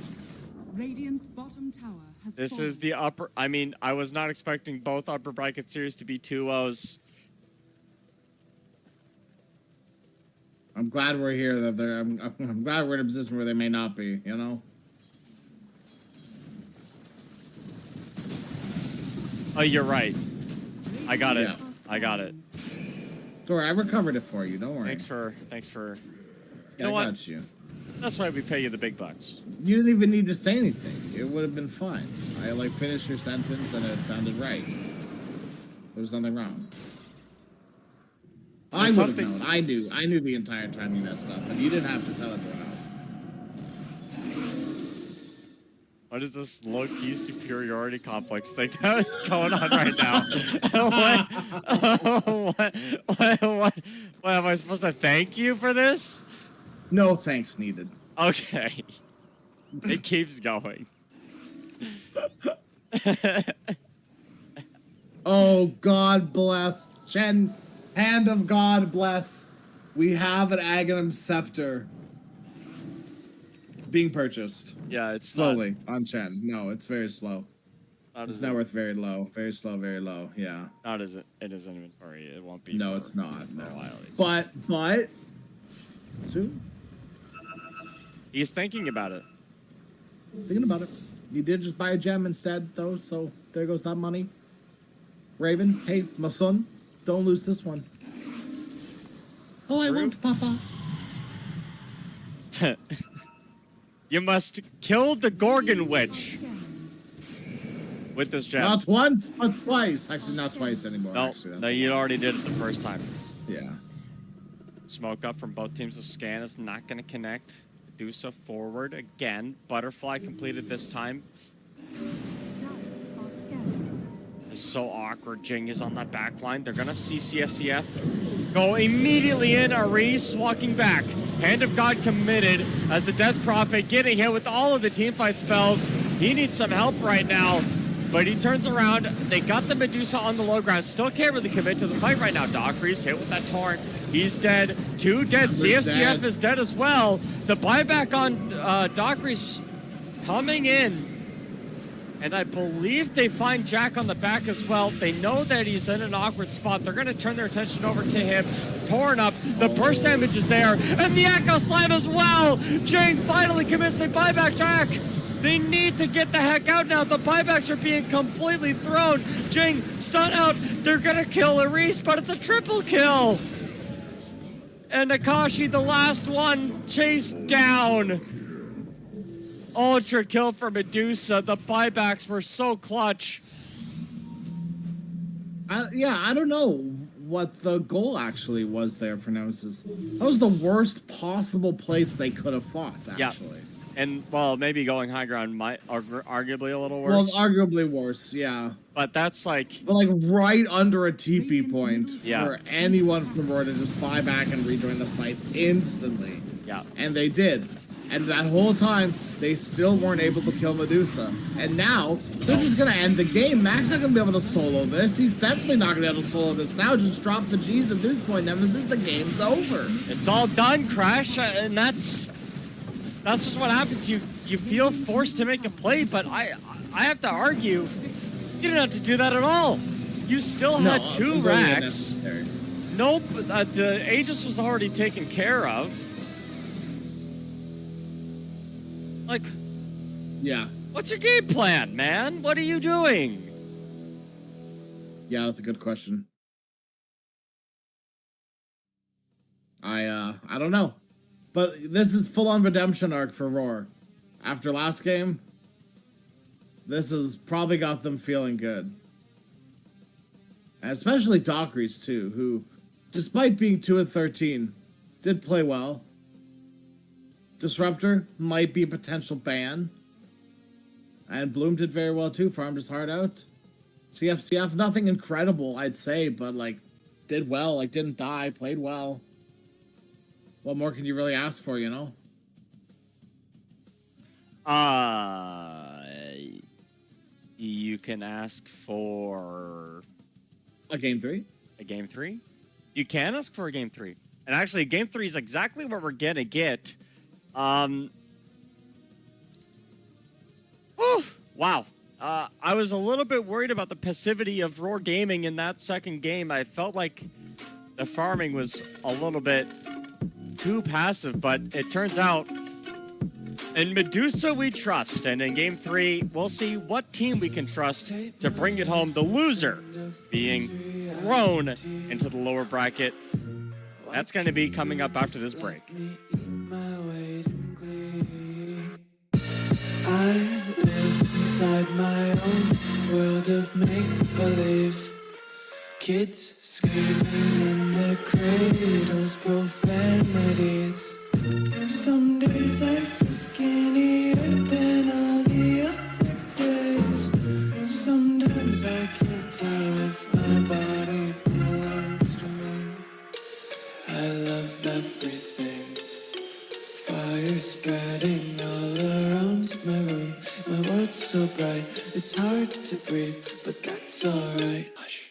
Radiant's bottom tower has This fallen. is the upper. I mean, I was not expecting both upper bracket series to be 2-0s. I'm glad we're here. That they're. I'm glad we're in a position where they may not be. You know. Oh, you're right. I got it. Yeah. I got it. Sorry, I recovered it for you. Don't worry. Thanks for. Yeah, know I what? got you. That's why we pay you the big bucks. You didn't even need to say anything. It would have been fine. I like finished your sentence and it sounded right. There was nothing wrong. I There's would have something- known. I knew the entire time you messed up, and you didn't have to tell everyone else. What is this low-key superiority complex thing that is going on right now? What am I supposed to thank you for this? No thanks needed. Okay. It keeps going. Oh, God bless. Chen, hand of God bless. We have an Aghanim scepter being purchased. Yeah, it's Slowly on Chen. No, it's very slow. Not It's as net worth very low. Very slow, very low. Yeah. not as in his inventory. It won't be. No, for it's not. No. a while, at least. But soon. He's thinking about it. Thinking about it. You did just buy a gem instead, though, so there goes that money. Raven, hey, my son, don't lose this one. Oh, I True. won't, Papa. You must kill the Gorgon Witch with this gem. Not once, but twice. Actually, not twice anymore. No, actually, no, you already did it the first time. Yeah. Smoke up from both teams. The scan is not going to connect. Medusa forward again. Butterfly completed this time. It's so awkward. Jing is on that back line. They're going to see CFCF go immediately in. Aris walking back. Hand of God committed as the Death Prophet getting hit with all of the teamfight spells. He needs some help right now. but he turns around. They got the Medusa on the low ground. Still can't really commit to the fight right now. Dockery's hit with that torrent. He's dead. 2 dead. CFCF is dead as well. The buyback on Dockery's coming in. And I believe they find Jack on the back as well. They know that he's in an awkward spot. They're going to turn their attention over to him. Torn up. The burst damage is there. And the Echo Slam as well. Jane finally commits. They buy back Jack. They need to get the heck out now. The buybacks are being completely thrown. Jing, stun out. They're going to kill Aris, but it's a triple kill. And Akashi, the last one, chased down. Ultra kill for Medusa. The buybacks were so clutch. I don't know what the goal actually was there for Nemesis. That was the worst possible place they could have fought, actually. Yeah. And, well, maybe going high ground might arguably a little worse. Well, arguably worse, yeah. But that's like... But, like, right under a TP point for anyone from Roar to just buy back and rejoin the fight instantly. Yeah. And they did. And that whole time, they still weren't able to kill Medusa. And now, they're just going to end the game. Mac's not going to be able to solo this. He's definitely not going to be able to solo this now. Just drop the G's at this point, Nemesis. The game's over. It's all done, Crash. And that's just what happens. You feel forced to make a play, but I have to argue, you didn't have to do that at all. You still had 2 racks. Nope, the Aegis was already taken care of. Like, yeah. What's your game plan, man? What are you doing? Yeah, that's a good question. I don't know. But this is full-on redemption arc for Roar. After last game, this has probably got them feeling good. And especially Dockery's too, who, despite being 2-13, did play well. Disruptor might be a potential ban. And Bloom did very well too, farmed his heart out. CFCF, nothing incredible, I'd say, but like, did well, like didn't die, played well. What more can you really ask for, you know? You can ask for... A game 3? A game 3? You can ask for a game 3. And actually, game 3 is exactly what we're gonna get. Wow. I was a little bit worried about the passivity of Roar Gaming in that second game. I felt like the farming was a little bit too passive, but it turns out in Medusa we trust, and in game 3 we'll see what team we can trust to bring it home. The loser being thrown into the lower bracket. That's going to be coming up after this break. I live inside my own world of make-believe. Kids screaming in their cradles, profanities. Some days I feel skinnier than all the other days. Sometimes I can't tell if my body belongs to me. I love everything. Fire spreading all around my room. My world's so bright, it's hard to breathe, but that's alright. Hush.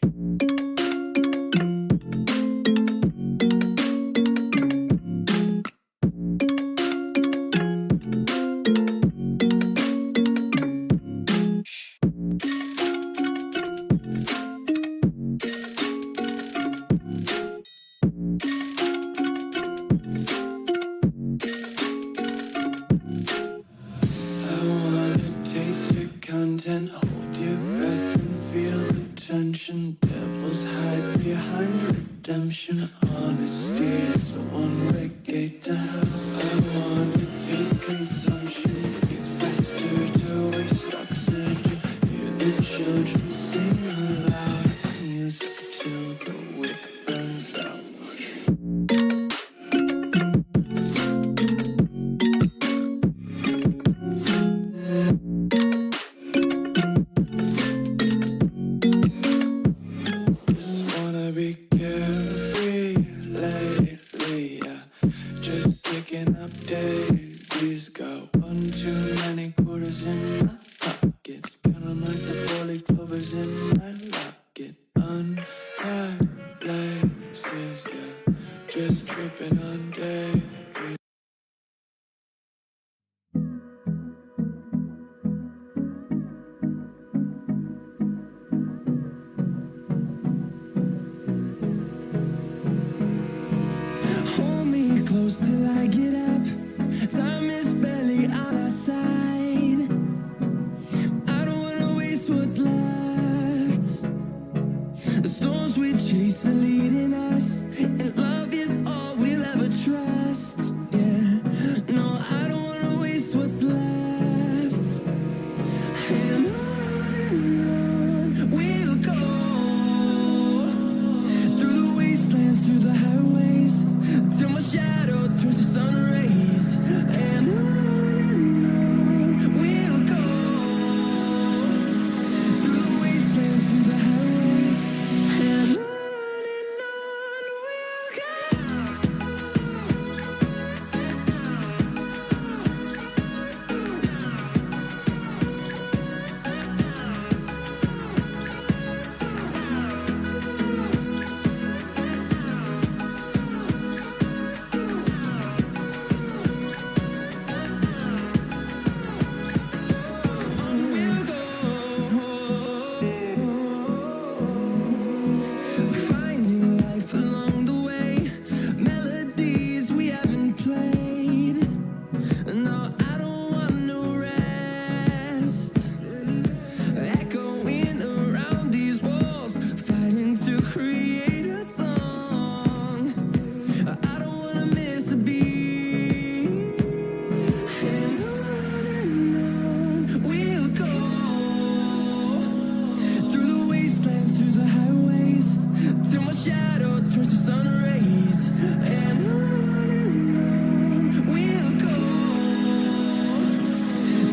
Hold your breath and feel the tension. Devils hide behind redemption. Honesty is a one-way gate to hell. I wanna taste consumption. Breathe faster to waste oxygen. Hear the children sing aloud. It's music till the wick burns out. get up. Time is barely on our side. I don't wanna waste what's left. The storms we chase are leading us, and love is all we'll ever trust. Yeah, no, I don't wanna waste what's left. And on we'll go, through the wastelands, through the highways, till my shadow turns to sun rays. And on we'll go, through the wastelands, through the highways, and on we'll go. We'll go, finding life along the way, melodies we haven't played. No, I don't want no rest. Echoing around these walls, fighting to create a song. I don't wanna miss a beat. And on we'll go, through the wastelands, through the highways, till my shadow turns to sun rays. And on we'll go,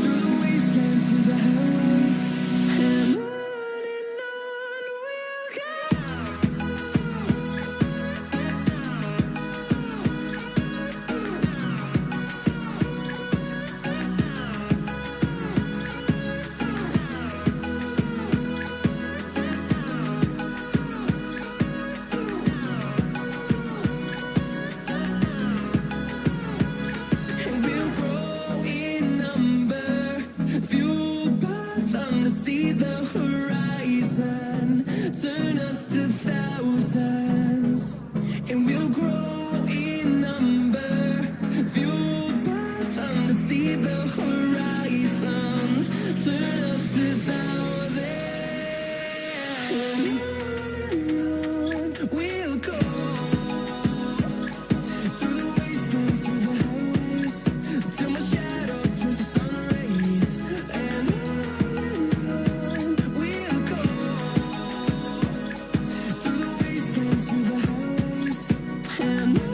through the wastelands, through the highways, and on we'll grow in number, fueled by them to see the horizon, turn us to thousands. And we'll grow in number, fueled by them to see the horizon, turn us to thousands. And on we'll go, through the wastelands, through the highways, till my shadow turns to sun rays. And on we'll go, through the wastelands, through the highways, and on.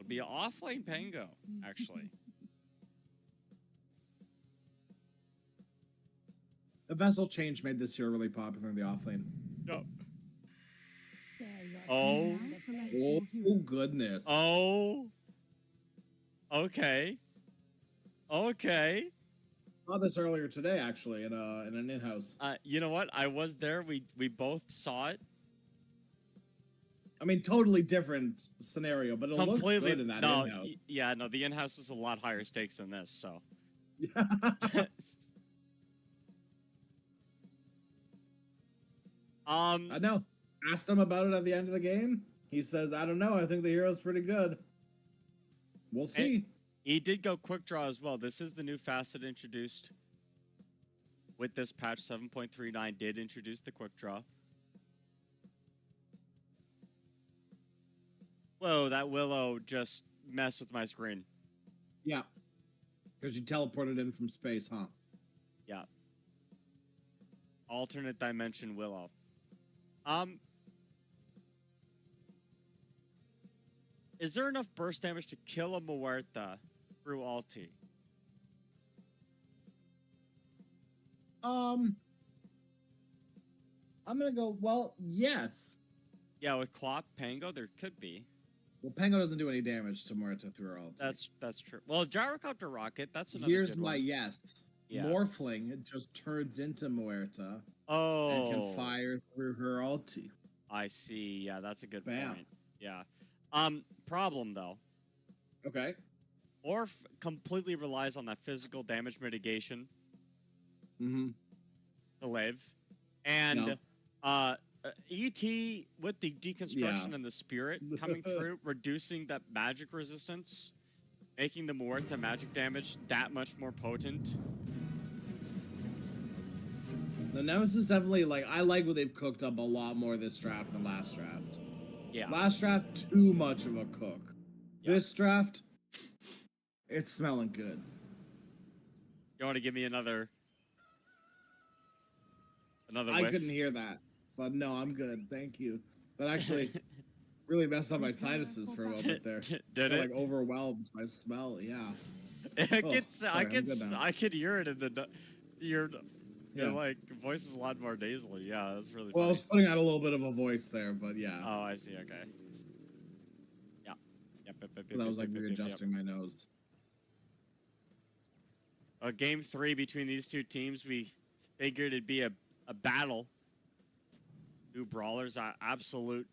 be offlane Pango, actually. The vessel change made this hero really popular in the offlane. No. Oh. Oh goodness. Oh. Okay. Okay. Saw this earlier today, actually, in an in-house. You know what? I was there. We both saw it. I mean, totally different scenario, but it looked good in that in-house. Yeah, no, the in-house is a lot higher stakes than this, so. I know. Asked him about it at the end of the game. He says, I don't know. I think the hero's pretty good. We'll see. He did go quick draw as well. This is the new facet introduced with this patch. 7.39 did introduce the quick draw. Whoa, that Willow just messed with my screen. Yeah. Because you teleported in from space, huh? Yeah. Alternate dimension Willow. Is there enough burst damage to kill a Muerta through ulti? I'm gonna go, well, yes. Yeah, with Quap, Pango, there could be. Well, Pango doesn't do any damage to Muerta through her ulti. That's true. Well, Gyrocopter Rocket, that's another Here's good my one. yes. Yeah. Morphling, it just turns into Muerta. Oh. And can fire through her ulti. I see. Yeah, that's a good Bam. point. Yeah. Problem though. Okay. Orf completely relies on that physical damage mitigation Mm-hmm. to live. And ET with the deconstruction and the spirit coming through, reducing that magic resistance, making the Muerta magic damage that much more potent. The Nemesis definitely, like, I like what they've cooked up a lot more this draft than last draft. Yeah. Last draft, too much of a cook. Yeah. This draft, it's smelling good. You want to give me another I whiff? couldn't hear that, but no, I'm good. Thank you. That actually really messed up my sinuses for a moment there. Did it? Like overwhelmed by smell. Yeah. I could hear it in the your like voice is a lot more nasally. Yeah, that's really funny. Well, I was putting out a little bit of a voice there, but yeah. Oh, I see. Okay. Yeah. Yep. That was like readjusting my nose. Game 3 between these two teams, we figured it'd be a battle. Two brawlers, absolute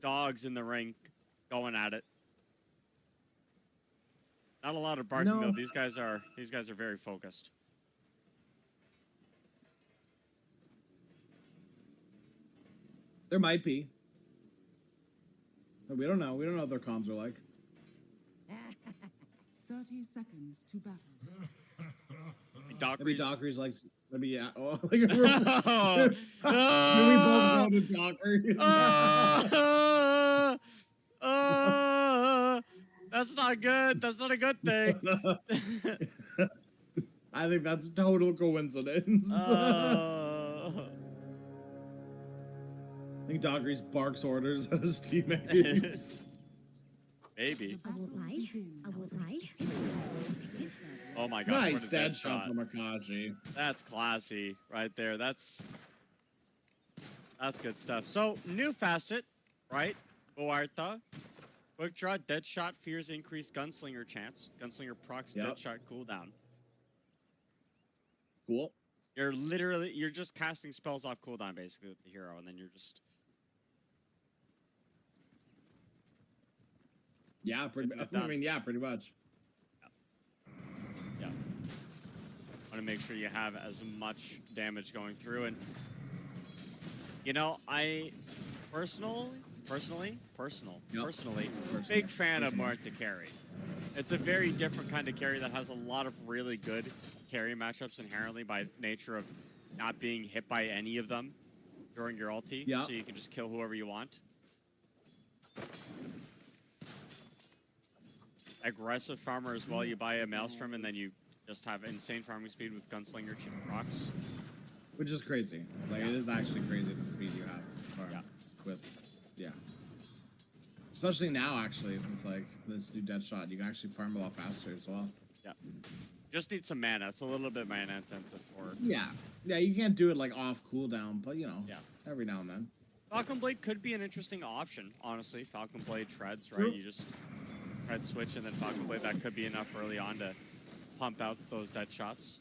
dogs in the ring, going at it. Not a lot of barking though. These guys are very focused. There might be. But we don't know. We don't know what their comms are like. 30 seconds to battle. Maybe Dockery's like, maybe yeah. Oh, like, we both go to Dockery. That's not good. That's not a good thing. I think that's total coincidence. I think Dockery's barks orders at his teammates. Maybe. I would like. Oh my gosh, nice dead shot from Akashi. That's classy right there. That's good stuff. So, new facet, right? Muerta. Quick draw, dead shot, fears increased gunslinger chance. Gunslinger procs dead shot cooldown. Cool. You're just casting spells off cooldown basically with the hero, and then you're just... Yeah, pretty much. Pretty much. Yeah. Want to make sure you have as much damage going through, and you know, I personally, big fan of Muerta carry. It's a very different kind of carry that has a lot of really good carry matchups inherently by nature of not being hit by any of them during your ulti, so you can just kill whoever you want. Aggressive farmer as well. You buy a Maelstrom and then you just have insane farming speed with Gunslinger procs. Which is crazy. Like, it is actually crazy the speed you have. You Especially now, actually, with like this new dead shot, you can actually farm a lot faster as well. Yeah. Just need some mana. It's a little bit mana intensive for. Yeah. Yeah, you can't do it like off cooldown, but you know, Yeah. every now and then. Falcon Blade could be an interesting option, honestly. Falcon Blade treads, right? True. You just tread switch and then Falcon Blade. That could be enough early on to pump out those dead shots.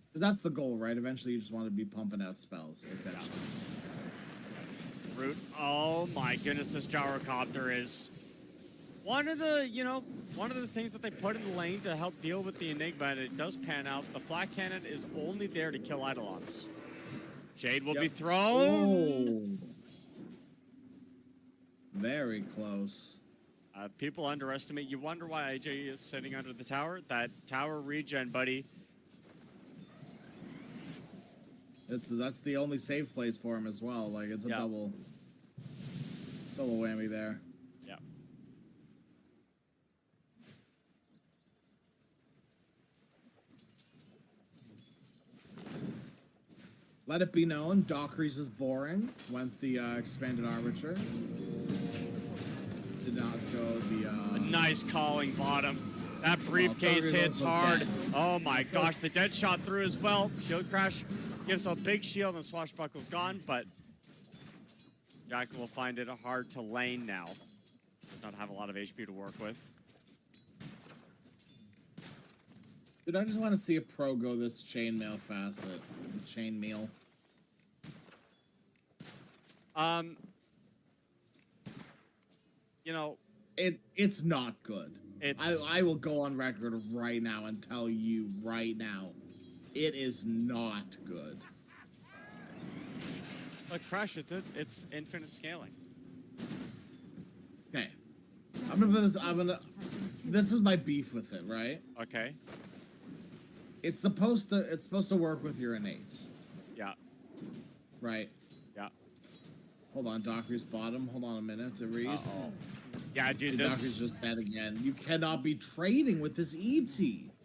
Because that's the goal, right? Eventually, you just want to be pumping out spells like that. Yeah. Root. Oh my goodness, this gyrocopter is one of the, one of the things that they put in the lane to help deal with the Enigma, and it does pan out. The flat cannon is only there to kill Eidolons. Jade will be thrown. Oh. Very close. People underestimate. You wonder why AJ is sitting under the tower. That tower regen, buddy. That's the only safe place for him as well. Like it's a double whammy there. Yeah. Let it be known, Dockery's was boring. Went the expanded armature. Did not go the. A nice calling bottom. That briefcase hits hard. Dead. Oh my gosh, the dead shot through as well. Shield crash gives a big shield and Swashbuckle's gone, but Jack will find it hard to lane now. Does not have a lot of HP to work with. Dude, I just want to see a pro go this chainmail facet. The chainmail. It's not good. I will go on record right now and tell you right now, it is not good. But Crash, it's infinite scaling. Okay, I'm gonna put this. This is my beef with it, right? Okay. It's supposed to work with your innates. Yeah. Right. Yeah. Hold on, Dockery's bottom. Hold on a minute, Reese. Yeah, dude, Dockery's just dead again. You cannot be trading with this ET.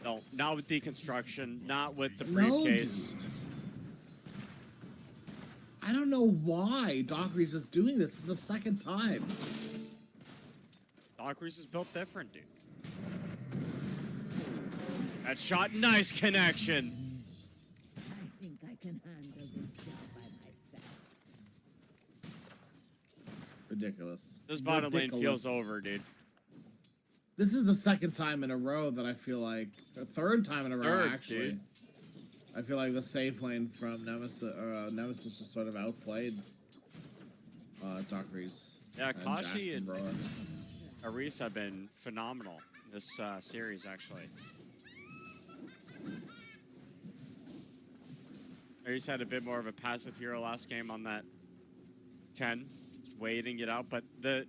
No, not with deconstruction, not with the briefcase. No, I don't know why Dockery's is doing this. This is the second time. Dockery's is built different, dude. That shot, nice connection. I think I can handle this job by myself. Ridiculous. This bottom lane feels over, dude. This is the second time in a row that I feel like, a third time in a row actually. Dude. I feel like the safe lane from Nemesis just sort of outplayed Dockery's. Yeah, Kashi and Aris have been phenomenal in this series, actually. Aris had a bit more of a passive hero last game on that 10, just waiting it out, but the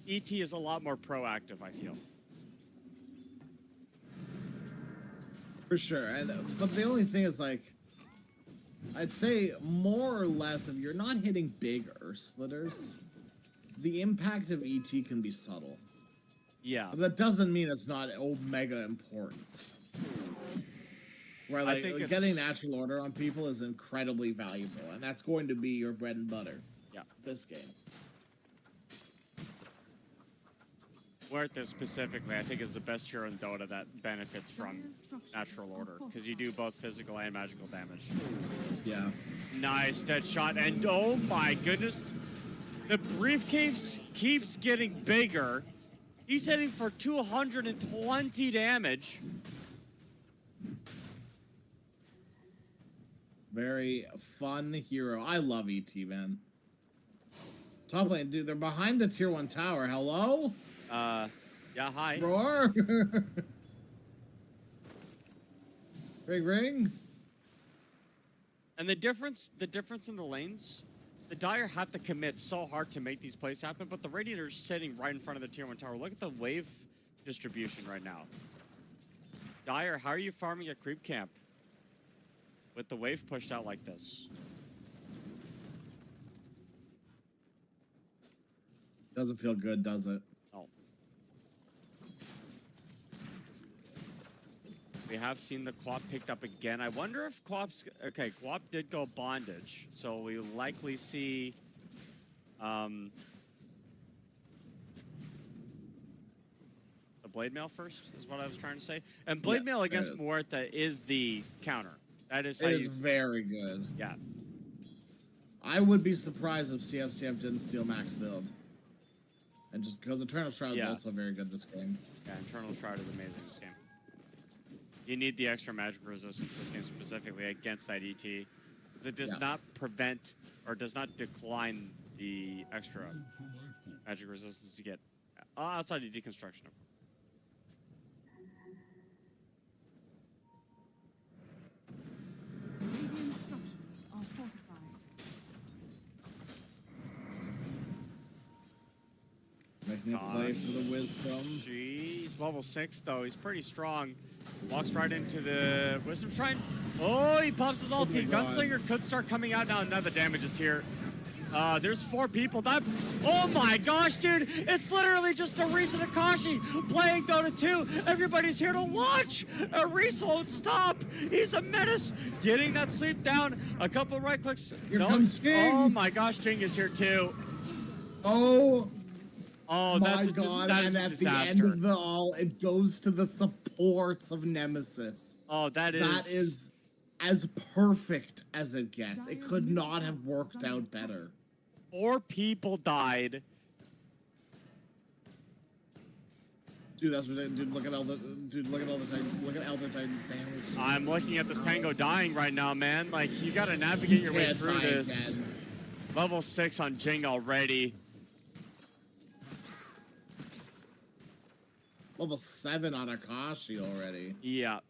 ET is a lot more proactive, I feel. For sure, but the only thing is, like, I'd say more or less, if you're not hitting big Earth splitters, the impact of ET can be subtle. Yeah. But that doesn't mean it's not mega important. Where, like getting natural order on people is incredibly valuable, and that's going to be your bread and butter. Yeah. This game. Werther specifically, I think, is the best hero in Dota that benefits from natural order, because you do both physical and magical damage. Yeah. Nice dead shot, and oh my goodness, the briefcase keeps getting bigger. He's hitting for 220 damage. Very fun hero. I love ET, man. Top lane, dude, they're behind the tier 1 tower. Hello? Yeah, hi. Roar! Ring. And the difference in the lanes, the Dire have to commit so hard to make these plays happen, but the Radiator's sitting right in front of the tier 1 tower. Look at the wave distribution right now. Dire, how are you farming a creep camp with the wave pushed out like this? Doesn't feel good, does it? No. We have seen the Quap picked up again. I wonder if Quap's... Okay, Quap did go bondage, so we likely see The blade mail first is what I was trying to say. And blade mail there against it is. Muerta is the counter. That is how It is you. very good. Yeah. I would be surprised if CFCF didn't steal Max build. And just because Eternal Shroud is also very good this game. Yeah, Internal Shroud is amazing this game. You need the extra magic resistance this game specifically against that ET. Because it does not prevent or does not decline the extra magic resistance you get outside of deconstruction. Radiant structures are fortified. Making a play for the Wisdom. He's level 6 though. He's pretty strong. Walks right into the Wisdom Shrine. Oh, he pops his ulti. Gunslinger could start coming out now. Now the damage is here. There's 4 people. Oh my gosh, dude! It's literally just Arisa Takashi playing Dota 2. Everybody's here to watch. Arisa won't stop. He's a menace. Getting that sleep down. A couple right clicks. Here comes Jing. Oh my gosh, Jing is here too. Oh my god! That is and a at disaster. the end of the all, it goes to the supports of Nemesis. Oh, that is as perfect as it gets. It could not have worked out better. 4 people died. Dude, that's ridiculous. Dude, look at all the Titans. Look at Elder Titans damage. I'm looking at this Pango dying right now, man. Like, you gotta navigate your way through this. Again. Level 6 on Jing already. Level 7 on Akashi already. Yeah.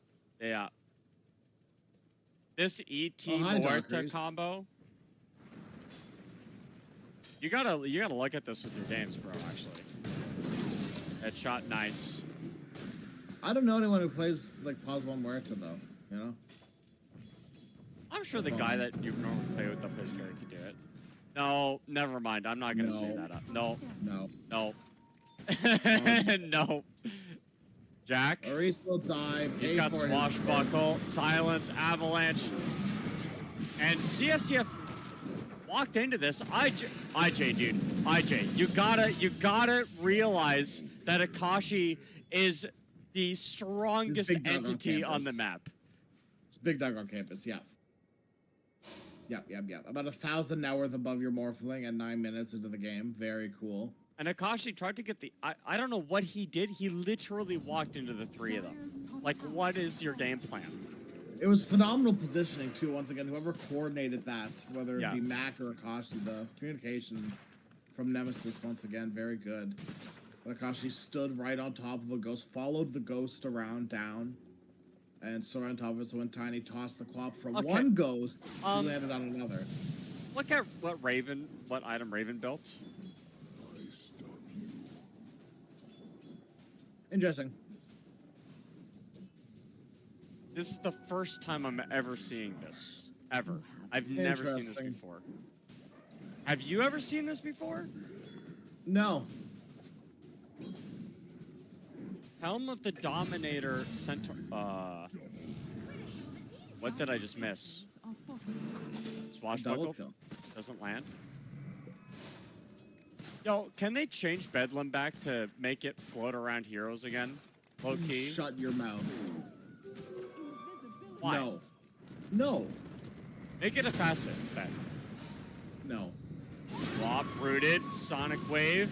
This ET hi, Muerta Doctors. combo. You gotta look at this with your games, bro, actually. That shot nice. I don't know anyone who plays like Pause One Muerta though, you know? I'm sure the guy that you normally play with that plays Gary could do it. No, never mind. I'm not gonna say that up. No. No. No. Jack. Aris will die. He's got Swashbuckle, Silence, Avalanche. And CFCF walked into this. IJ, dude. IJ, you gotta realize that Akashi is the strongest entity on the map. It's Big Dog on campus, yeah. Yep. About 1,000 now worth above your Morphling and 9 minutes into the game. Very cool. And Akashi tried to get the... I don't know what he did. He literally walked into the 3 of them. Like, what is your game plan? It was phenomenal positioning, too. Once again, whoever coordinated that, whether it be Mac or Akashi, the communication from Nemesis, once again, very good. But Akashi stood right on top of a ghost, followed the ghost around, down, and stood on top of it, so when Tiny tossed the quap from one ghost, he landed on another. Look at what item Raven built. Interesting. This is the first time I'm ever seeing this. Ever. I've never seen this before. Have you ever seen this before? No. Helm of the Dominator Centaur. What did I just miss? Swashbuckle doesn't land. Yo, can they change Bedlam back to make it float around heroes again? Low key. Shut your mouth. Why? No. Make it a facet then. No. Swap, rooted, Sonic Wave.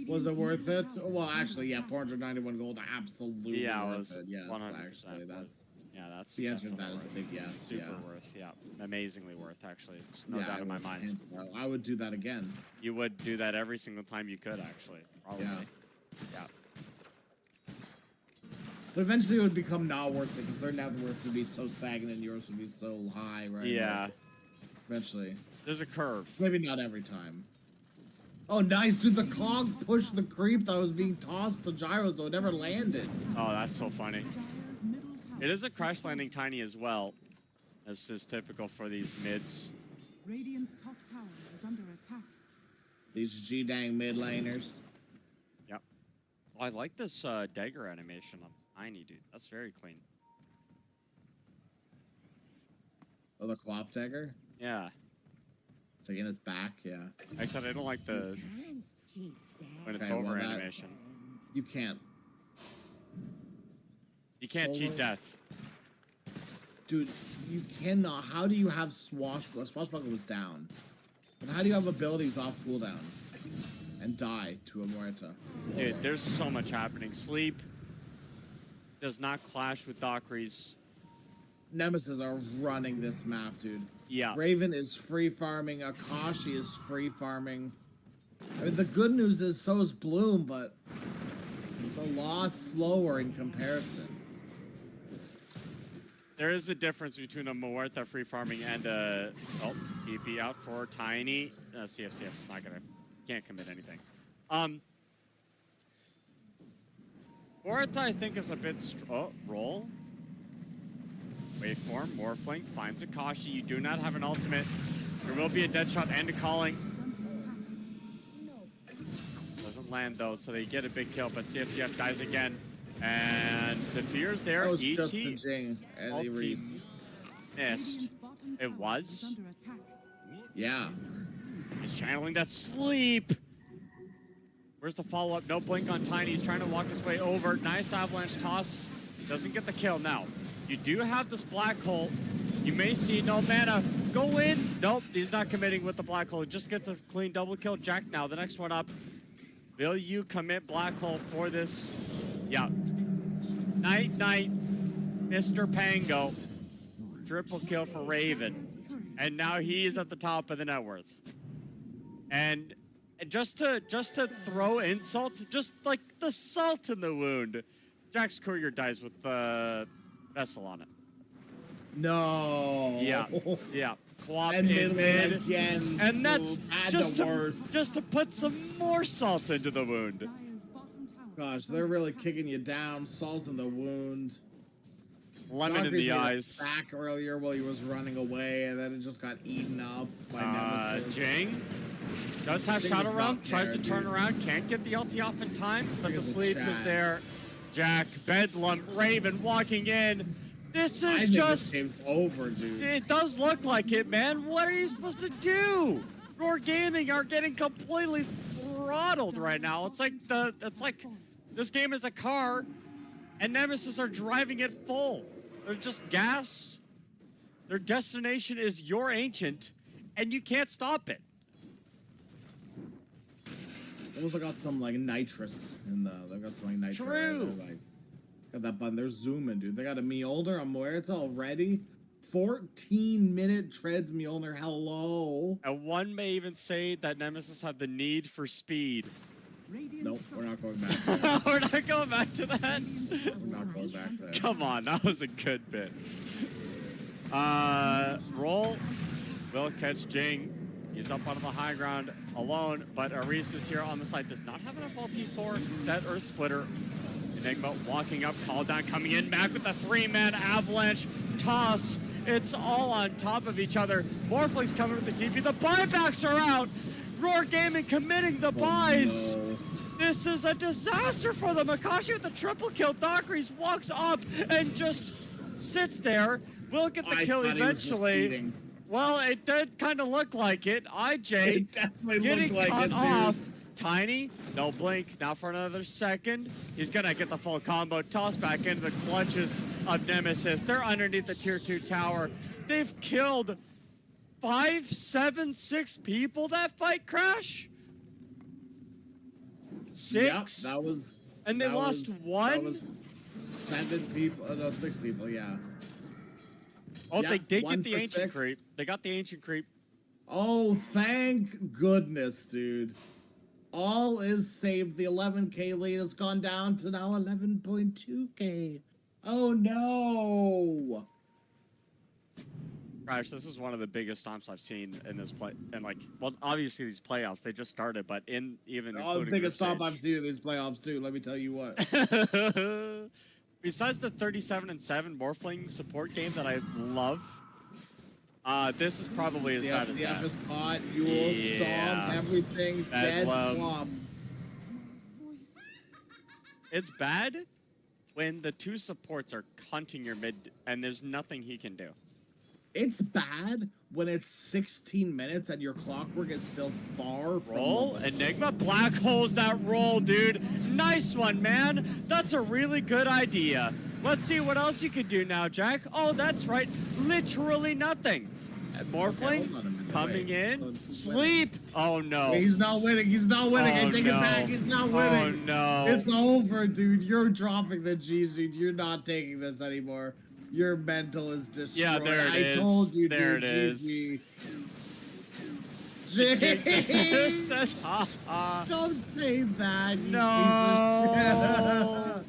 Was it worth it? Well, actually, yeah, 491 gold, absolutely worth it. Yes, 100% actually, that's the answer to that is a big yes. Super worth, amazingly worth. Actually, there's no doubt in my mind. I would do that again. You would do that every single time you could, actually. Probably. Yeah. But eventually, it would become not worth it because their net worth would be so stagnant, and yours would be so high, right? Yeah. Like, eventually. There's a curve. Maybe not every time. Oh, nice, dude. The cog pushed the creep that was being tossed to Gyro, so it never landed. Oh, that's so funny. It is a crash landing Tiny as well, as is typical for these mids. Radiant's top tower is under attack. These G-dang mid laners. Yep. Oh, I like this dagger animation on Tiny, dude. That's very clean. Oh, the Quap dagger? Yeah. It's like in his back, yeah. I said I don't like the Can't cheat when it's Okay, over well, that- animation. You can't. You can't cheat Solo? death. Dude, you cannot. How do you have Swashbuckler? Swashbuckler was down. But how do you have abilities off cooldown? And die to a Muerta? Dude, there's so much happening. Sleep does not clash with Dockery's. Nemesis are running this map, dude. Yeah. Raven is free farming. Akashi is free farming. I mean, the good news is so is Bloom, but it's a lot slower in comparison. There is a difference between a Muerta free farming and a TP out for Tiny. CF's not gonna, can't commit anything. Muerta I think is a bit roll. Waveform, Morphling finds Akashi. You do not have an ultimate. There will be a dead shot and a calling. Doesn't land though, so they get a big kill, but CFCF dies again. And the fear's there. That was ET just the Jing, and he ulti reached. missed. It was? Yeah. He's channeling that sleep. Where's the follow-up? No blink on Tiny. He's trying to walk his way over. Nice avalanche toss. Doesn't get the kill. Now, you do have this black hole. You may see no mana. Go in. Nope, he's not committing with the black hole. He just gets a clean double kill. Jack now, the next one up. Will you commit black hole for this? Yeah. Night, Mr. Pango. Triple kill for Raven. And now he's at the top of the net worth. And just to throw insult, just like the salt in the wound, Jack's courier dies with the vessel on it. No. Yeah. Quap And in mid. again. And that's just the to put some more salt into the wound. Gosh, they're really kicking you down. Salt in the wound. Lemon in the eyes. Back earlier while he was running away, and then it just got eaten up by Nemesis. Jing does have Jing Shadow is Realm, not tries there, to turn dude. around, can't get the ulti off in time, but the at the sleep is chat. there. Jack, Bedlam, Raven walking in. This I is think just... this game's over, dude. It does look like it, man. What are you supposed to do? Roar Gaming are getting completely throttled right now. It's like this game is a car, and Nemesis are driving it full. They're just gas. Their destination is your ancient, and you can't stop it. Almost got some like nitrous in the. They've got some like nitro. True. They're, like, got that button. They're zooming, dude. They got a Mjolnir on Muerta already. 14-minute treads Mjolnir. Hello. And one may even say that Nemesis had the need for speed. Nope, we're not going back there. We're not going back to that. We're not going back there. Come on, that was a good bit. Roll will catch Jing. He's up on the high ground alone, but Aris is here on the side. Does not have enough ulti for that Earth Splitter. Enigma walking up, call down, coming in, back with the 3-man avalanche toss. It's all on top of each other. Morphling's coming with the TP. The buybacks are out. Roar Gaming committing the buys. No. This is a disaster for them. Akashi with the triple kill. Dockery's walks up and just sits there. Will get the kill thought he was just eventually. feeding. Well, it did kind of look like it. IJ It definitely getting looked like cut it, dude. off. Tiny, no blink, now for another second. He's gonna get the full combo, toss back into the clutches of Nemesis. They're underneath the tier 2 tower. They've killed 5, 7, 6 people that fight, Crash? 6? Yep, that was. And they that lost was, 1? That was 7 people. No, 6 people. Yeah. Oh, Yeah, they did 1 get the for ancient 6. creep. They got the ancient creep. Oh, thank goodness, dude. All is saved. The 11K lead has gone down to now 11.2K. Oh no! Crash, this is one of the biggest stomps I've seen in this play. And like, well, obviously these playoffs, they just started, but in even Oh, the including biggest group stop stage. I've seen in these playoffs too. Let me tell you what. Besides the 37-7 Morphling support game that I love, this is probably as bad as The that. just caught, Yule, Yeah. Stomp, everything, Bad dead, glove. flop. It's bad when the 2 supports are hunting your mid and there's nothing he can do. It's bad when it's 16 minutes and your clockwork is still far from Roll? level. Enigma black holes that roll, dude. Nice one, man. That's a really good idea. Let's see what else you can do now, Jack. Oh, that's right. Literally nothing. Morphling, hold on a minute, coming wait. in. So, Sleep. Oh, no. Wait, he's not winning. He's not winning. I Oh, take no. it back. He's not Oh, winning. no. It's over, dude. You're dropping the G's, dude. You're not taking this anymore. Your mental is destroyed. Yeah, there it is. I told you, There dude. it is. GG. Jesus. Jeez. Ha, ha. Don't say that. You No. piece of-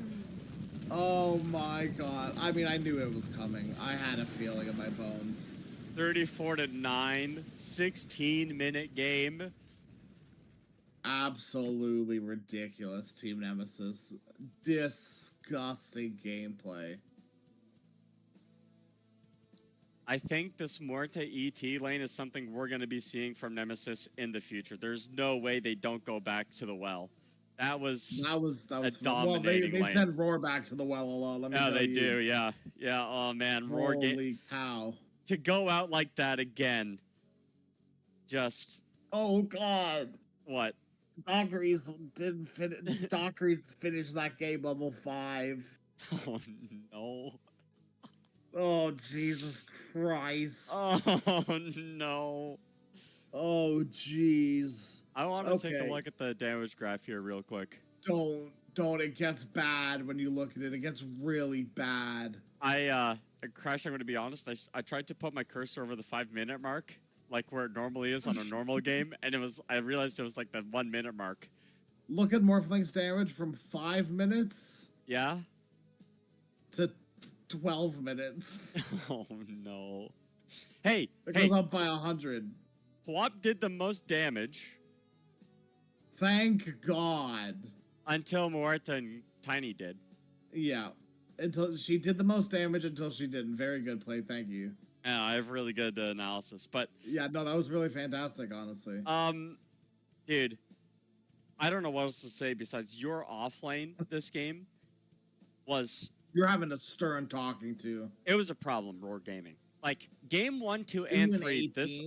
Oh my god. I mean, I knew it was coming. I had a feeling in my bones. 34-9, 16-minute game. Absolutely ridiculous, Team Nemesis. Disgusting gameplay. I think this Muerte ET lane is something we're going to be seeing from Nemesis in the future. There's no way they don't go back to the well. That was well, they lane. send Roar back to the well a lot. Let me tell you. Yeah, they do. Yeah, yeah. Oh man, Roar Holy cow! to go out like that again. Just Oh god! what? Dockery's didn't finish. Dockery's finished that game level 5. Oh no! Oh Jesus Christ! Oh no! Oh jeez! I want to take a look at the damage graph here real quick. Don't. It gets bad when you look at it. It gets really bad. Crash, I'm going to be honest. I tried to put my cursor over the 5-minute mark, like where it normally is on a normal game, and I realized it was like the 1-minute mark. Look at Morphling's damage from 5 minutes. Yeah. To 12 minutes. Oh no! Hey, it goes up by 100. Plop did the most damage. Thank God. Until Muerta and Tiny did. Yeah. Until she did the most damage until she didn't. Very good play. Thank you. Yeah, I have really good analysis, but yeah, no, that was really fantastic, honestly. Dude, I don't know what else to say besides your offlane this game was. You're having a stern talking to. It was a problem, Roar Gaming. Like game 1, 2, and 3. 18? This.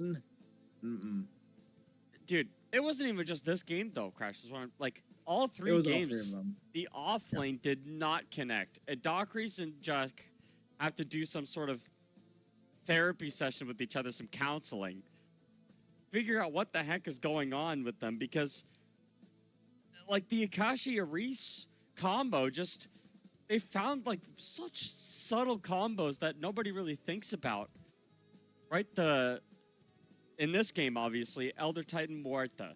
Dude, it wasn't even just this game though. Crash was one. Like all 3 games. All 3 of them. The offlane did not connect. Dockeries and Jack have to do some sort of therapy session with each other, some counseling. Figure out what the heck is going on with them, because like the Akashi Aris combo, just they found like such subtle combos that nobody really thinks about. Right? In this game, obviously, Elder Titan Muerta.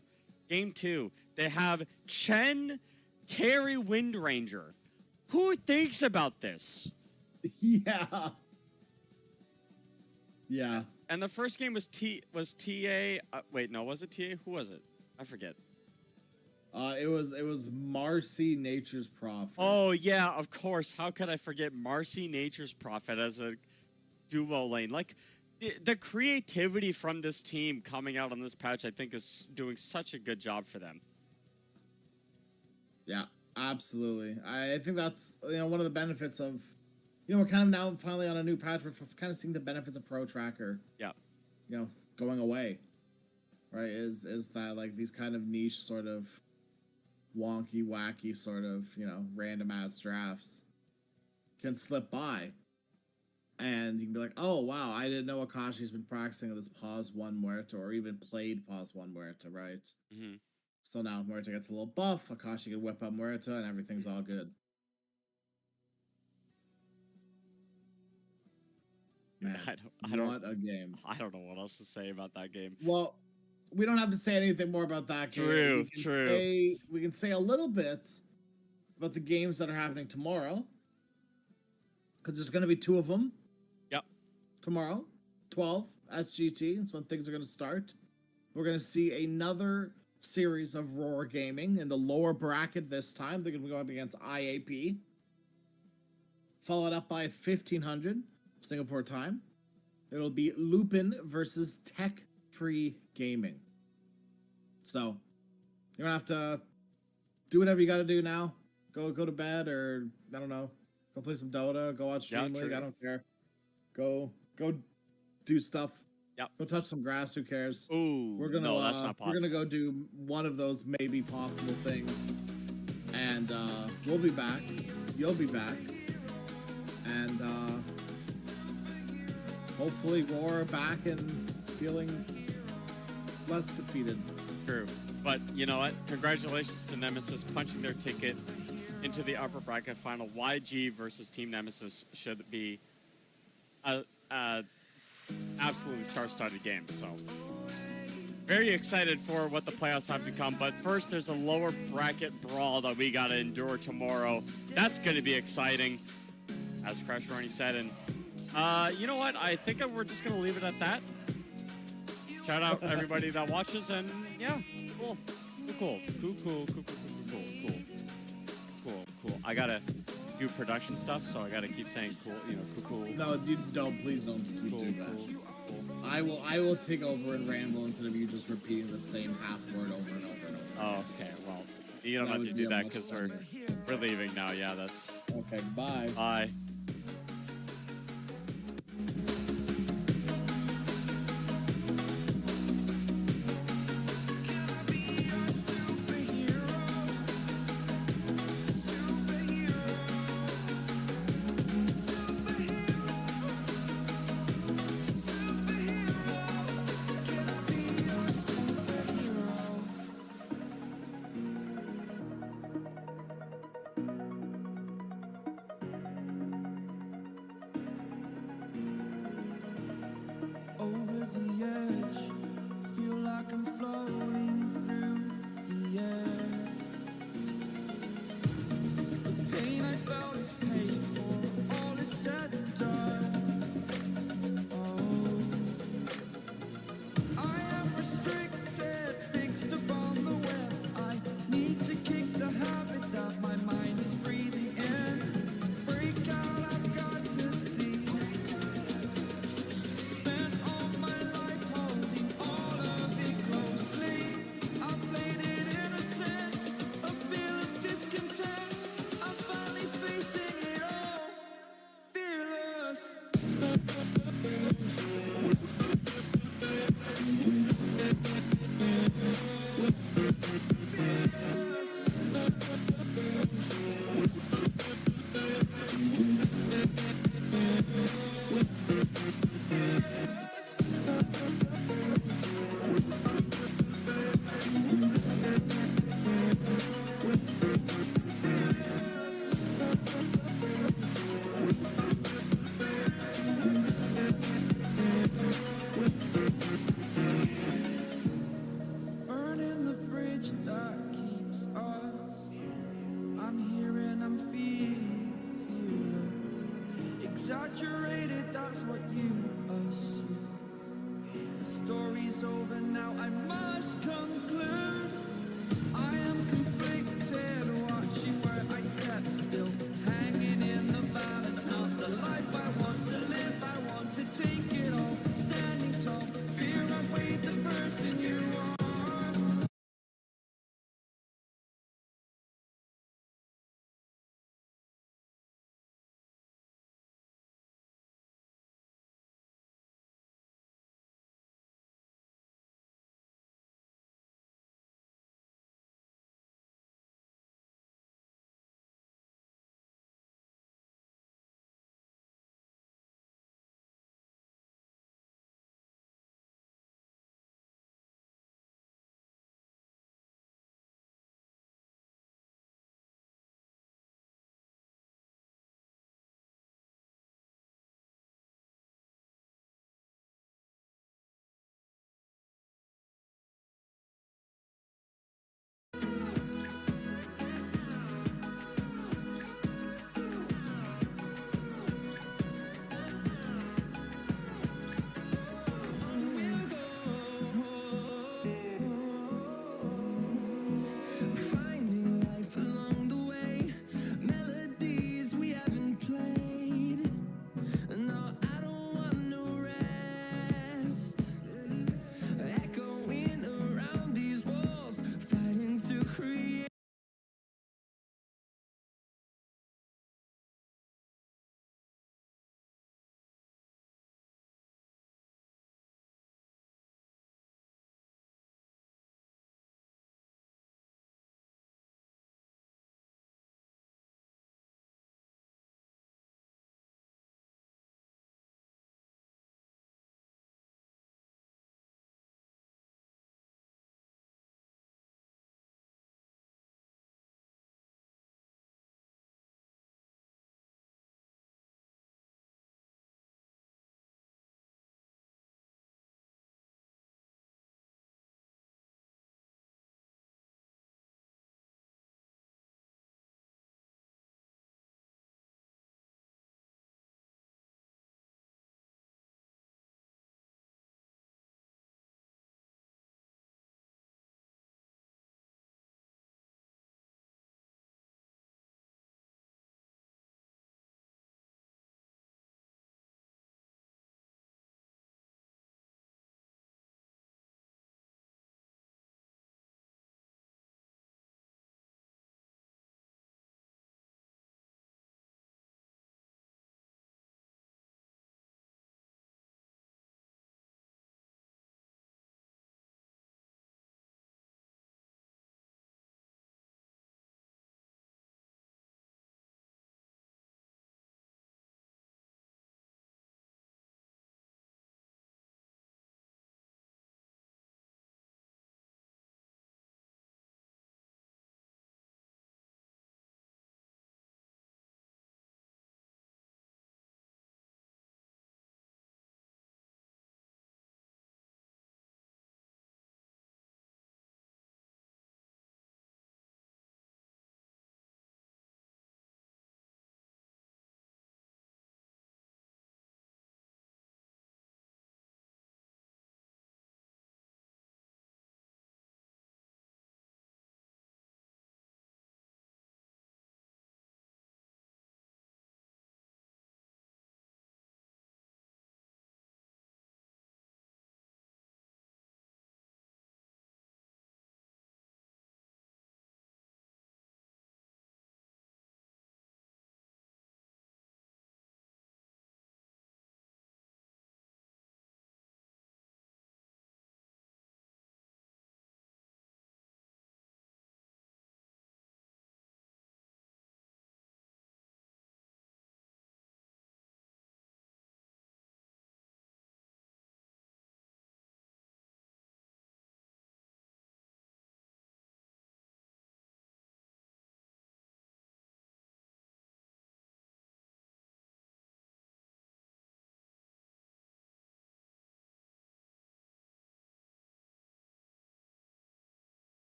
Game 2, they have Chen carry Wind Ranger. Who thinks about this? Yeah. Yeah. And the first game was TA. Wait, no, was it TA? Who was it? I forget. It was Marcy Nature's Prophet. Oh yeah, of course. How could I forget Marcy Nature's Prophet as a duo lane? Like the creativity from this team coming out on this patch, I think, is doing such a good job for them. Yeah, absolutely. I think that's one of the benefits of. We're kind of now finally on a new patch. We're kind of seeing the benefits of Pro Tracker. Yeah. Going away. Right? Is that like these kind of niche sort of wonky, wacky sort of, random ass drafts can slip by. And you can be like, oh wow, I didn't know Akashi's been practicing this pause 1 Muerta or even played pause 1 Muerta, right? Mm-hmm. So now Muerta gets a little buff, Akashi can whip up Muerta, and everything's all good. Man, what a game. I don't know what else to say about that game. Well, we don't have to say anything more about that game. True. We can say a little bit about the games that are happening tomorrow. Because there's going to be 2 of them. Yep. Tomorrow, 12 SGT. That's when things are going to start. We're going to see another series of Roar Gaming in the lower bracket this time. They're going to be going up against IAP. Followed up by 1500 Singapore time. It'll be Lupin versus Tech Free Gaming. So, you're going to have to do whatever you got to do now. Go to bed, or, I don't know, go play some Dota, go watch Stream League, I don't care. Go do stuff. Yep. Go touch some grass. Who cares? Ooh, We're gonna. no, that's not We're possible. gonna go do one of those maybe possible things, and we'll be back. You'll be back, and hopefully we're back and feeling less defeated. True. But you know what? Congratulations to Nemesis punching their ticket into the upper bracket final. YG versus Team Nemesis should be a absolutely star-studded game. So very excited for what the playoffs have to come. But first, there's a lower bracket brawl that we got to endure tomorrow. That's going to be exciting, as Crash Ronnie said. And you know what? I think we're just going to leave it at that. Shout out everybody that watches, and yeah, cool. I gotta do production stuff, so I gotta keep saying cool, cool. No, you don't. Please don't keep doing that. Cool. I will take over and ramble instead of you just repeating the same half word over and over and over. Oh, okay, well, you don't have to do that because we're leaving now. Yeah, that's okay. Bye. Bye. Over the edge, feel like I'm floating through the air. The pain I felt is paid for, all is said and done. Oh, I am restricted, fixed upon the web. I need to kick the habit that my mind is breathing in. Break out, I've got to see. Burning the bridge that keeps us. I'm here and I'm feeling fearless. Exaggerated, that's what you assume. The story's over now, I must conclude. I am conflicted, watching where I step still. Hanging in the balance, not the life I want to live. I want to take it all, standing tall. Fear I weighed the person you are.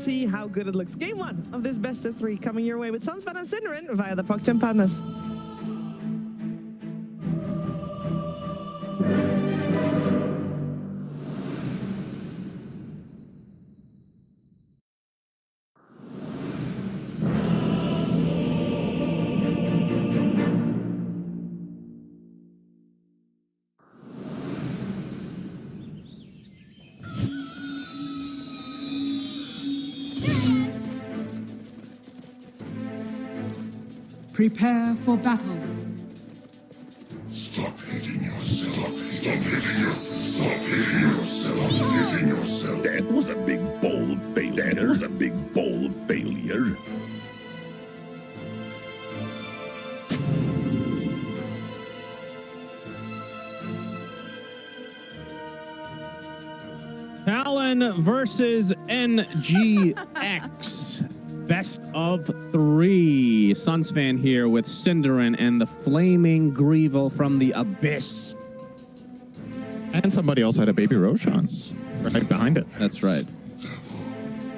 see how good it looks. Game 1 of this best of 3 coming your way with Sunsfan and Cinderin via the PogChamp Partners. Prepare for battle. Stop hitting yourself. Stop hitting yourself. Stop hitting yourself. Stop hitting yourself. That was a big bowl of failure. That was a big bowl of failure. Talon versus NGX. Best of 3. Sunsfan here with Cinderin and the Flaming Grievel from the Abyss. And somebody else had a baby Roshan right behind it. That's right.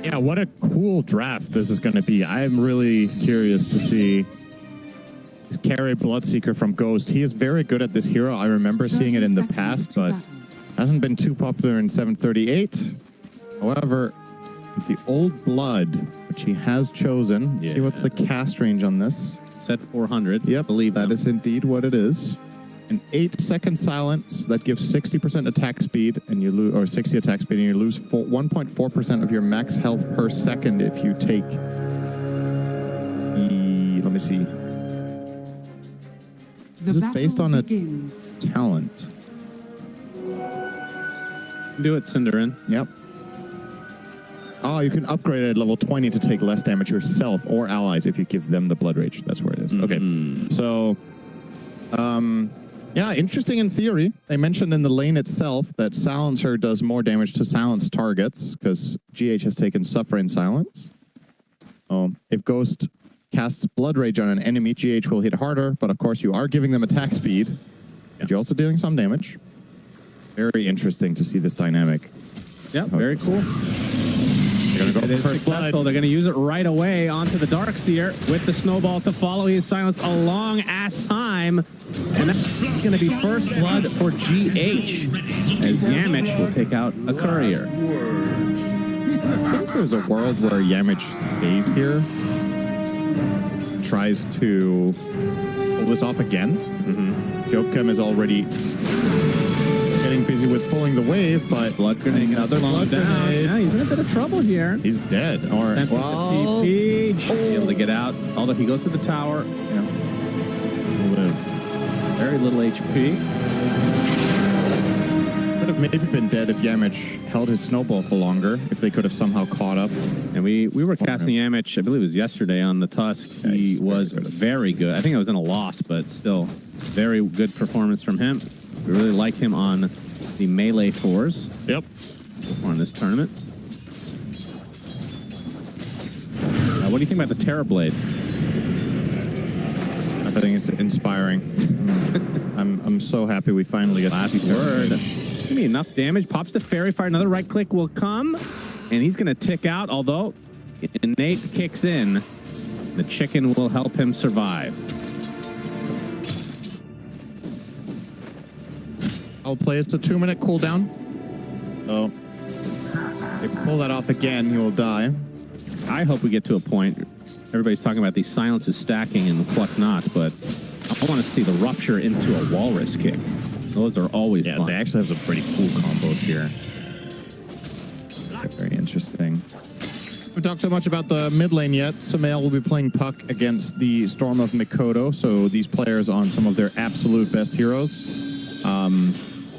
Yeah, what a cool draft this is going to be. I'm really curious to see this Carry Bloodseeker from Ghost. He is very good at this hero. I remember seeing it in the past, but hasn't been too popular in 738. However, the Old Blood, which he has chosen. See what's the cast range on this. Set 400. Yep, believe that is indeed what it is. An 8-second silence that gives 60% attack speed, and you lose, or 60 attack speed, and you lose 1.4% of your max health per second if you take the. Let me see. This is based on a talent. Do it, Cinderin. Yep. Oh, you can upgrade it at level 20 to take less damage yourself or allies if you give them the Blood Rage. That's where it is. Okay. So, yeah, interesting in theory. They mentioned in the lane itself that Silencer does more damage to silenced targets because GH has taken Suffering Silence. If Ghost casts Blood Rage on an enemy, GH will hit harder, but of course you are giving them attack speed. And you're also dealing some damage. Very interesting to see this dynamic. Yep, very cool. They're going to go for first blood. They're going to use it right away onto the Darkseer with the snowball to follow. He is silenced a long-ass time. And that's going to be first blood for GH as Yamich will take out a courier. I think there's a world where Yamich stays here. Tries to pull this off again. Jokem is already getting busy with pulling the wave, but blood grenade, another blood grenade. Yeah, he's in a bit of trouble here. He's dead. Or well, TP. Should be able to get out. Although he goes to the tower. Yeah. Live. Very little HP. Could have maybe been dead if Yamich held his snowball for longer. If they could have somehow caught up. And we were casting Yamich, I believe it was yesterday on the Tusk. He was very good. I think it was in a loss, but still very good performance from him. We really like him on the melee fours. Yep. On this tournament. What do you think about the Terror Blade? I think it's inspiring. I'm so happy we finally get last word. Give me enough damage. Pops the Fairy Fire. Another right click will come, and he's going to tick out. Although Innate kicks in, the chicken will help him survive. I'll play. It's a 2-minute cooldown. So if they pull that off again, he will die. I hope we get to a point. Everybody's talking about these silences stacking and the pluck not, but I want to see the rupture into a walrus kick. Those are always fun. They actually have some pretty cool combos here. Very interesting. We haven't talked so much about the mid lane yet. Samael will be playing Puck against the Storm of Mikoto, so these players on some of their absolute best heroes.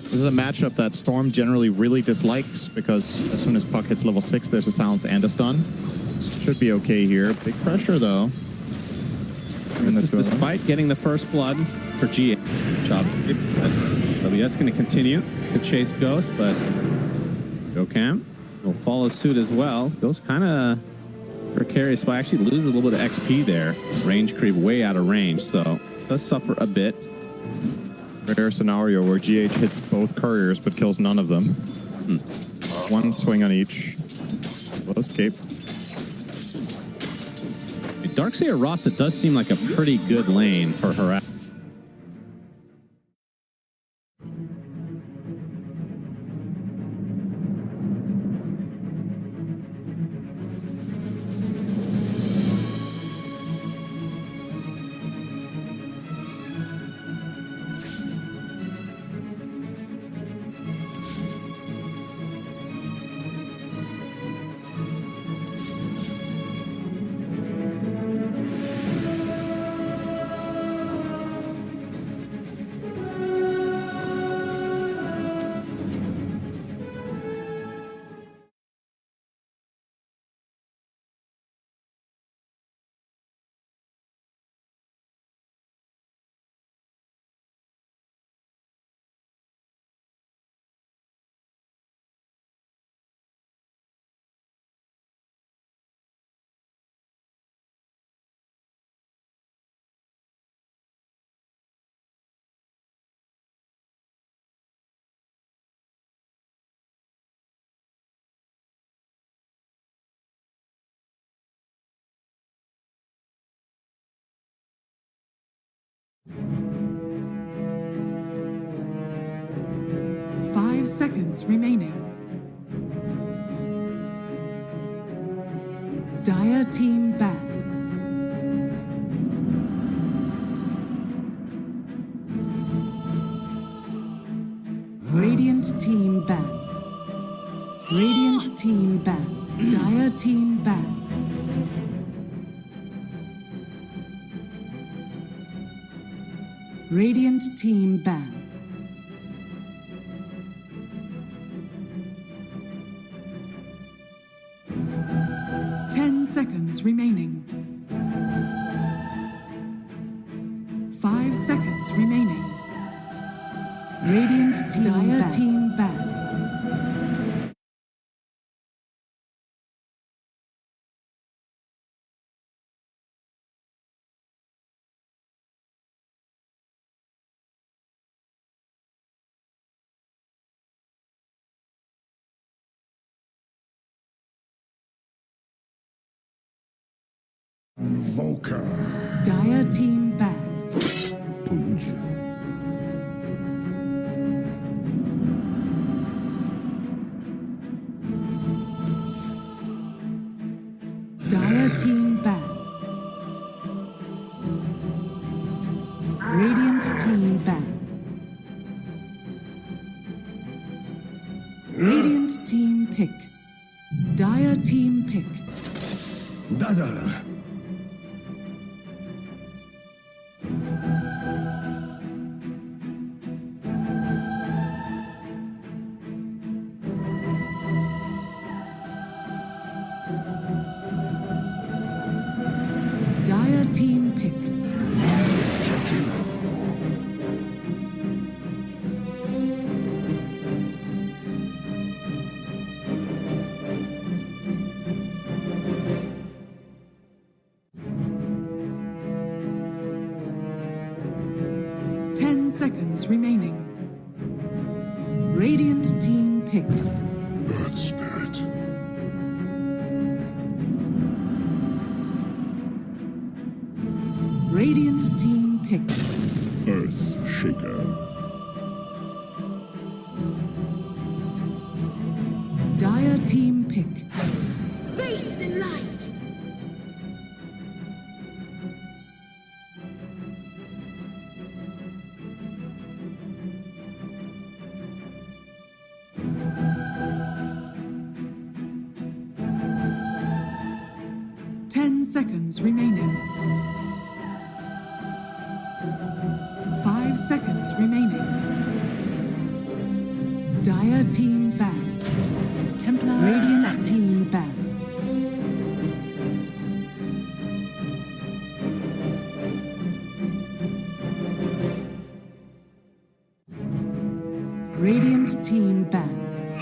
This is a matchup that Storm generally really dislikes because as soon as Puck hits level 6, there's a silence and a stun. Should be okay here. Big pressure, though. Despite getting the first blood for G. Job. WS going to continue to chase Ghost, but Jokem will follow suit as well. Ghost kind of precarious, but actually loses a little bit of XP there. Range creep way out of range, so does suffer a bit. Rare scenario where GH hits both couriers but kills none of them. One swing on each. Will escape. Darkseer Rasa does seem like a pretty good lane for her. Five seconds remaining. Dire team ban. Radiant team ban. Radiant team ban. Dire team ban. Radiant team ban. Seconds remaining. 5 seconds remaining. Radiant team Dire ban. Team ban. Volca. Dire team ban. Punj. Dire team ban. Radiant team ban. Radiant team pick. Dire team pick. Dazzle. Dire team pick. Seconds remaining. Radiant team pick. Earth Spirit. Radiant team pick. Earth Shaker. Dire team pick. Face the light. 10 seconds remaining. 5 seconds remaining. Dire team ban. Templar Radiant assassin. team ban. Radiant team ban.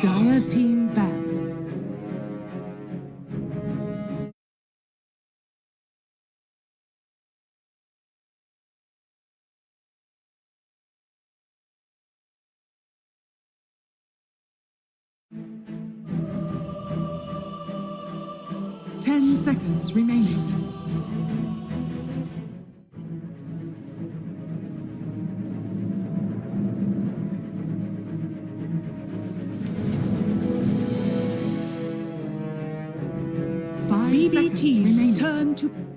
Dire team ban. Ten seconds remaining. BO3's turn to...